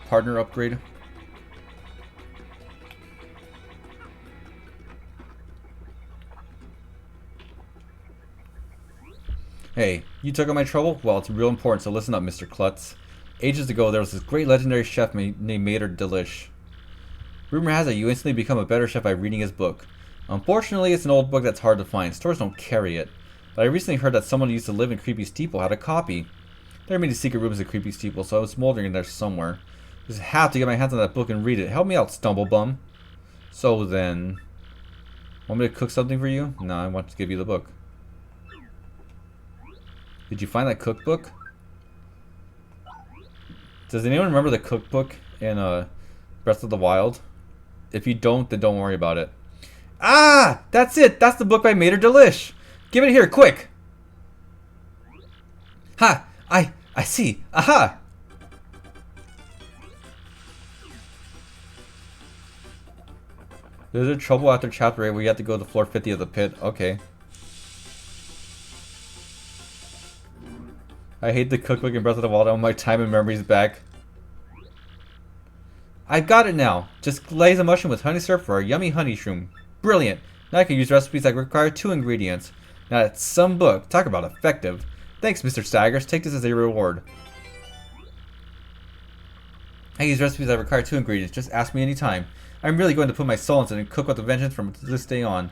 partner upgrade? Hey, you took on my trouble? Well, it's real important, so listen up, Mr. Klutz. Ages ago, there was this great legendary chef named Mater Delish. Rumor has it you instantly become a better chef by reading his book. Unfortunately, it's an old book that's hard to find. Stores don't carry it. But I recently heard that someone who used to live in Creepy Steeple had a copy. There are many secret rooms in Creepy Steeple, so I was smoldering in there somewhere. Just have to get my hands on that book and read it. Help me out, Stumblebum. So then... Want me to cook something for you? No, I want to give you the book. Did you find that cookbook? Does anyone remember the cookbook in Breath of the Wild? If you don't, then don't worry about it. Ah! That's it! That's the book by Mater Delish! Give it here, quick! Ha! I see! Aha! There's a trouble after chapter 8 where you have to go to floor 50 of the pit. Okay. I hate the cookbook in Breath of the Wild. I want my time and memories back. I've got it now. Just glaze a mushroom with honey syrup for a yummy honey shroom. Brilliant. Now I can use recipes that require 2 ingredients. Now that's some book. Talk about effective. Thanks, Mr. Staggers. Take this as a reward. I use recipes that require 2 ingredients. Just ask me anytime. I'm really going to put my soul into it and cook with a vengeance from this day on.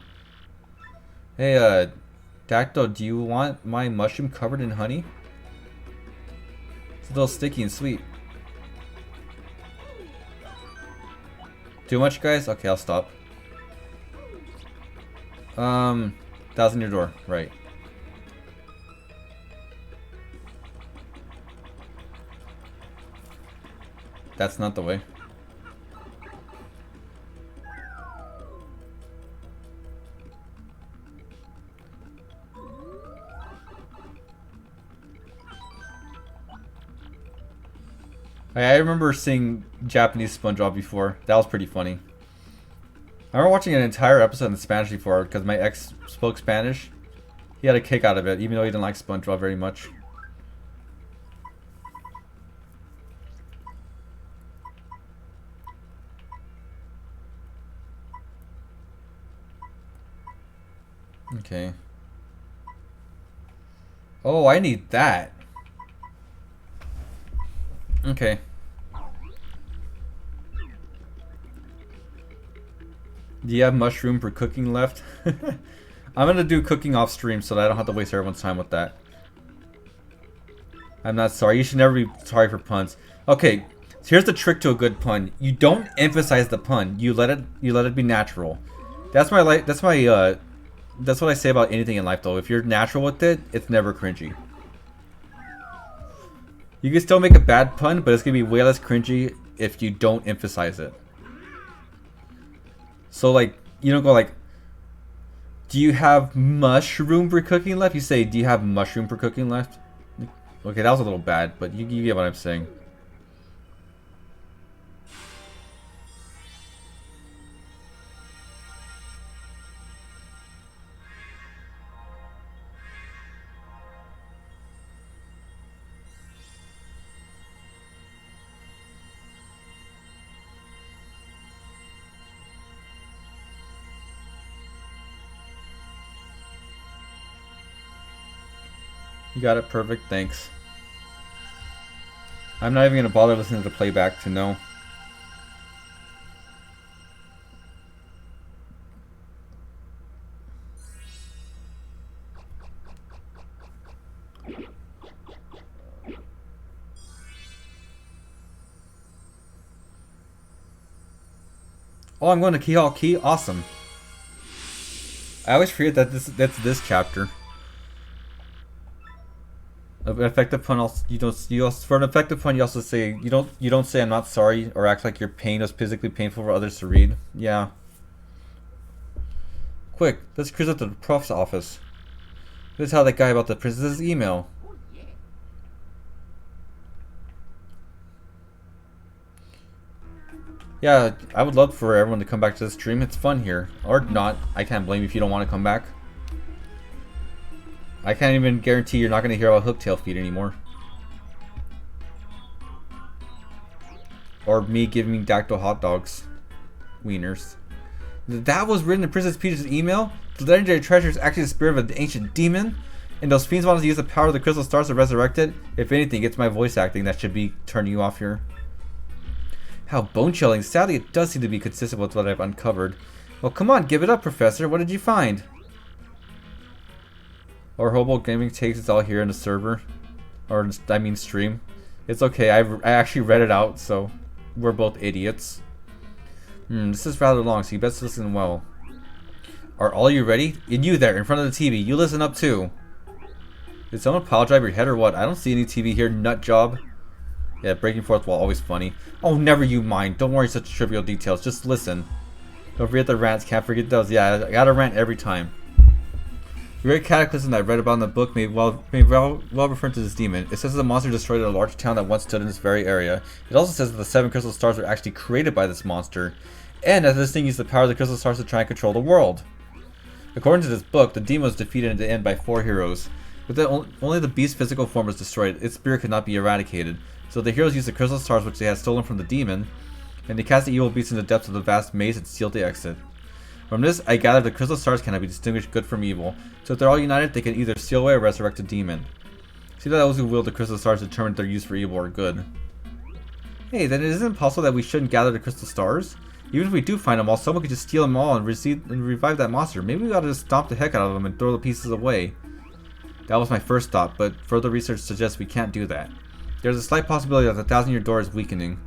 Hey, Dactyl, do you want my mushroom covered in honey? It's a little sticky and sweet. Too much, guys? Okay, I'll stop. That was in your door, right. That's not the way. I remember seeing Japanese SpongeBob before. That was pretty funny. I remember watching an entire episode in Spanish before because my ex spoke Spanish. He had a kick out of it, even though he didn't like SpongeBob very much. Okay. Oh, I need that. Okay. Do you have mushroom for cooking left? I'm gonna do cooking off stream so that I don't have to waste everyone's time with that. I'm not sorry. You should never be sorry for puns. Okay, so here's the trick to a good pun. You don't emphasize the pun. You let it be natural. That's what I say about anything in life though. If you're natural with it, it's never cringy. You can still make a bad pun, but it's gonna be way less cringy if you don't emphasize it. So like, you don't go like, do you have mushroom for cooking left? You say, do you have mushroom for cooking left? Okay, that was a little bad, but you get what I'm saying. You got it perfect, thanks. I'm not even going to bother listening to the playback to know. Oh, I'm going to Key Hall Key? Awesome. I always forget that that's this chapter. An effective pun also, for an effective pun you also say you don't say I'm not sorry or act like your pain was physically painful for others to read. Yeah. Quick, let's cruise up to the prof's office. Let's tell that guy about the princess's email. Yeah, I would love for everyone to come back to the stream. It's fun here. Or not. I can't blame you if you don't want to come back. I can't even guarantee you're not going to hear about Hooktail feed anymore. Or me giving Dactyl hot dogs. Wieners. That was written in Princess Peach's email? The legendary treasure is actually the spirit of an ancient demon? And those fiends wanted to use the power of the crystal stars to resurrect it? If anything, it's my voice acting that should be turning you off here. How bone-chilling. Sadly, it does seem to be consistent with what I've uncovered. Well, come on, give it up, Professor. What did you find? Or Hobo Gaming takes it all here in the server. Or, I mean, stream. It's okay, I actually read it out, so we're both idiots. This is rather long, so you best listen well. Are all you ready? And you there, in front of the TV, you listen up too. Did someone pile drive your head or what? I don't see any TV here, nut job. Yeah, breaking fourth wall, always funny. Oh, never you mind. Don't worry such trivial details. Just listen. Don't forget the rants. Can't forget those. Yeah, I gotta rant every time. The great cataclysm that I read about in the book may well refer to this demon. It says that the monster destroyed a large town that once stood in this very area. It also says that the 7 crystal stars were actually created by this monster. And that this thing used the power of the crystal stars to try and control the world. According to this book, the demon was defeated in the end by 4 heroes. But then only the beast's physical form was destroyed. Its spirit could not be eradicated. So the heroes used the crystal stars which they had stolen from the demon, and they cast the evil beast in the depths of the vast maze and sealed the exit. From this, I gather the crystal stars cannot be distinguished good from evil. So if they're all united, they can either seal away or resurrect a demon. See that those who wield the crystal stars determine their use for evil or good. Hey, then it isn't possible that we shouldn't gather the crystal stars? Even if we do find them all, someone could just steal them all and revive that monster. Maybe we ought to just stomp the heck out of them and throw the pieces away. That was my first thought, but further research suggests we can't do that. There's a slight possibility that the 1,000-year door is weakening.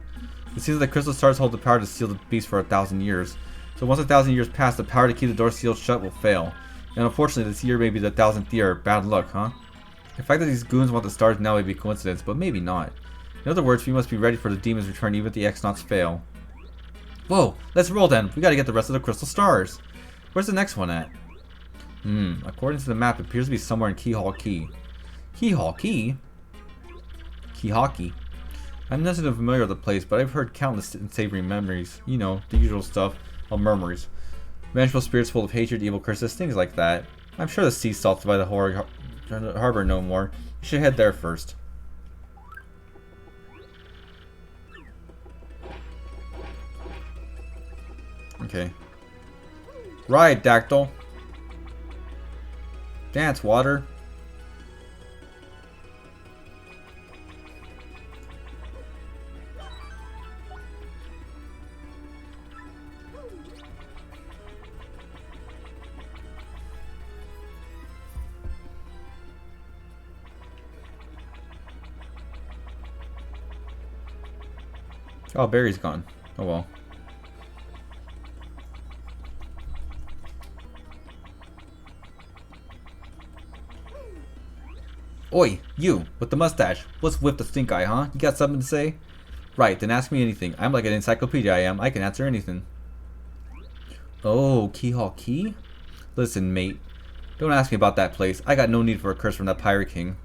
It seems that the crystal stars hold the power to seal the beast for 1,000 years. So once 1,000 years pass, the power to keep the door sealed shut will fail. And unfortunately, this year may be the 1,000th year. Bad luck, huh? The fact that these goons want the stars now may be coincidence, but maybe not. In other words, we must be ready for the demon's return even if the X-Nauts fail. Whoa, let's roll then. We gotta get the rest of the crystal stars. Where's the next one at? According to the map, it appears to be somewhere in Keyhole Key. Keyhole Key? Key Hockey. I'm not so familiar with the place, but I've heard countless unsavory memories. You know, the usual stuff of murmurs. Vengeful spirits full of hatred, evil curses, things like that. I'm sure the sea salted by the harbor no more. You should head there first. Okay. Ride, Dactyl. Dance, Water. Oh, Barry's gone. Oh well. Oi, you, with the mustache. What's with the stink eye, huh? You got something to say? Right, then ask me anything. I'm like an encyclopedia, I am. I can answer anything. Oh, Keyhole Key? Listen, mate. Don't ask me about that place. I got no need for a curse from that pirate king.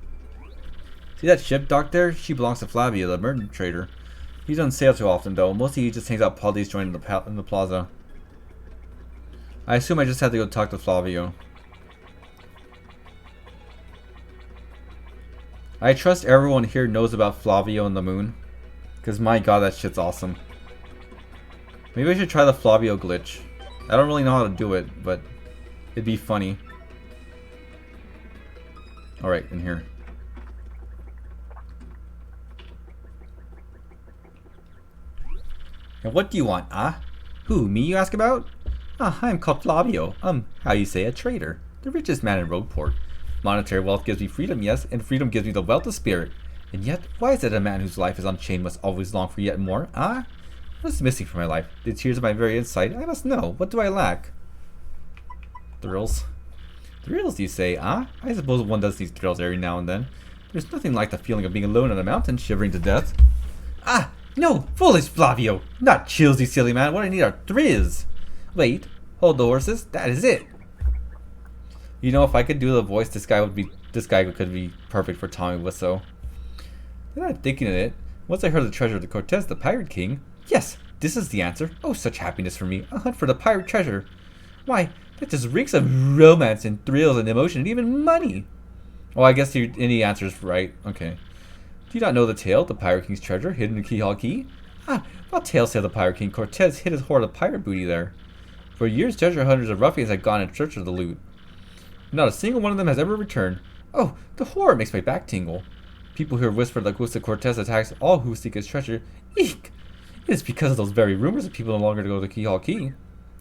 See that ship docked there? She belongs to Flavio, the merchant trader. He doesn't sail too often, though. Mostly he just hangs out Polly's joint in the plaza. I assume I just have to go talk to Flavio. I trust everyone here knows about Flavio and the moon. Because my god, that shit's awesome. Maybe I should try the Flavio glitch. I don't really know how to do it, but it'd be funny. Alright, in here. And what do you want, ah? Who, me you ask about? Ah, I'm called Flavio. How you say, a trader. The richest man in Rogueport. Monetary wealth gives me freedom, yes, and freedom gives me the wealth of spirit. And yet, why is it a man whose life is unchained must always long for yet more, ah? What's missing from my life? The tears of my very inside? I must know. What do I lack? Thrills. Thrills, you say, ah? I suppose one does these thrills every now and then. There's nothing like the feeling of being alone on a mountain, shivering to death. Ah! No! Foolish Flavio! Not chills, you silly man. What I need are thrills. Wait. Hold the horses. That is it. You know, if I could do the voice, this guy could be perfect for Tommy Wiseau. Then I'm thinking of it. Once I heard the treasure of the Cortez, the pirate king. Yes, this is the answer. Oh, such happiness for me. A hunt for the pirate treasure. Why, that just reeks of romance and thrills and emotion and even money. Oh, I guess any answer is right. Okay. Do you not know the tale, the pirate king's treasure hidden in Keyhole Key? Ah, what tale said the pirate king Cortez hid his hoard of pirate booty there? For years, treasure hunters and ruffians had gone in search of the loot. Not a single one of them has ever returned. Oh, the horror makes my back tingle. People here whisper that Gusta Cortez attacks all who seek his treasure. Eek! It is because of those very rumors that people no longer go to Keyhole Key.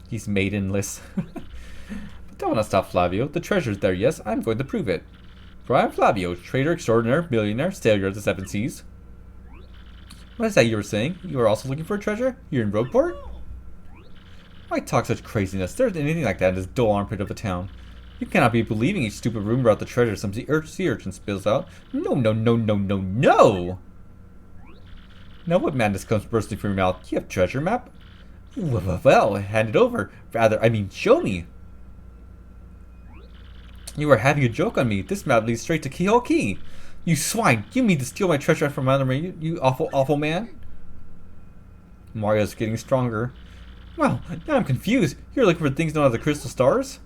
He's maidenless. But don't stop, Flavio. The treasure's there, yes. I'm going to prove it. For I am Flavio, trader extraordinaire, millionaire, sailor of the seven seas. What is that you were saying? You are also looking for a treasure? You're in Rogueport? Why talk such craziness? There isn't anything like that in this dull armpit of a town. You cannot be believing each stupid rumor about the treasure some sea urchin spills out. No, no, no, no, no, no! Now what madness comes bursting from your mouth? You have treasure map? Well, hand it over. Rather, I mean, show me. You are having a joke on me. This map leads straight to Keyhole Key. You swine! You mean to steal my treasure from under me, you awful, awful man? Mario's getting stronger. Well, now I'm confused. You're looking for things known as the crystal stars?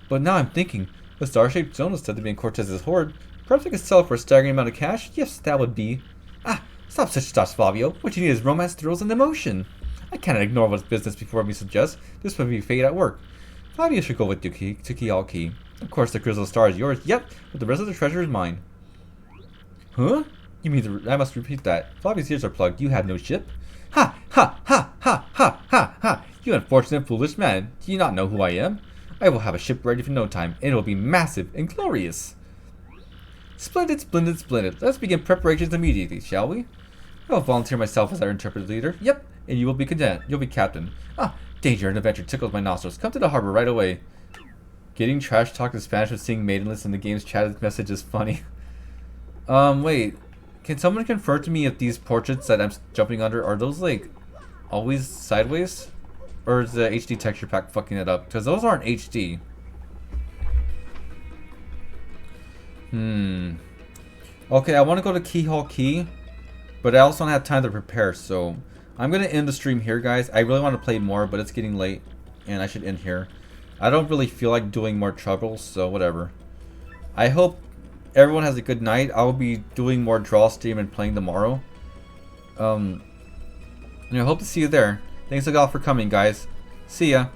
But now I'm thinking, the star-shaped zone is said to be in Cortez's hoard. Perhaps I could sell it for a staggering amount of cash? Yes, that would be. Ah, stop such stuff, Flavio. What you need is romance, thrills, and emotion. I cannot ignore what's business before me suggest. This would be fate at work. Flavio should go with you to Keyhole Key. Of course, the crystal star is yours. Yep, but the rest of the treasure is mine. Huh? You mean I must repeat that. Flavio's ears are plugged. You have no ship? Ha! Ha! Ha! Ha! Ha! Ha! Ha! You unfortunate, foolish man. Do you not know who I am? I will have a ship ready for no time, and it will be massive and glorious. Splendid, splendid, splendid. Let's begin preparations immediately, shall we? I will volunteer myself as our interpreter leader. Yep, and you will be content. You'll be captain. Ah, danger and adventure tickles my nostrils. Come to the harbor right away. Getting trash talked in Spanish with seeing maidenless in the game's chat message is funny. Wait. Can someone confirm to me if these portraits that I'm jumping under, are those, like, always sideways? Or is the HD texture pack fucking it up? Because those aren't HD. Okay, I want to go to Keyhole Key, but I also don't have time to prepare, so I'm going to end the stream here, guys. I really want to play more, but it's getting late, and I should end here. I don't really feel like doing more troubles, so whatever. I hope everyone has a good night. I'll be doing more draw stream and playing tomorrow. And I hope to see you there. Thanks a lot for coming, guys. See ya.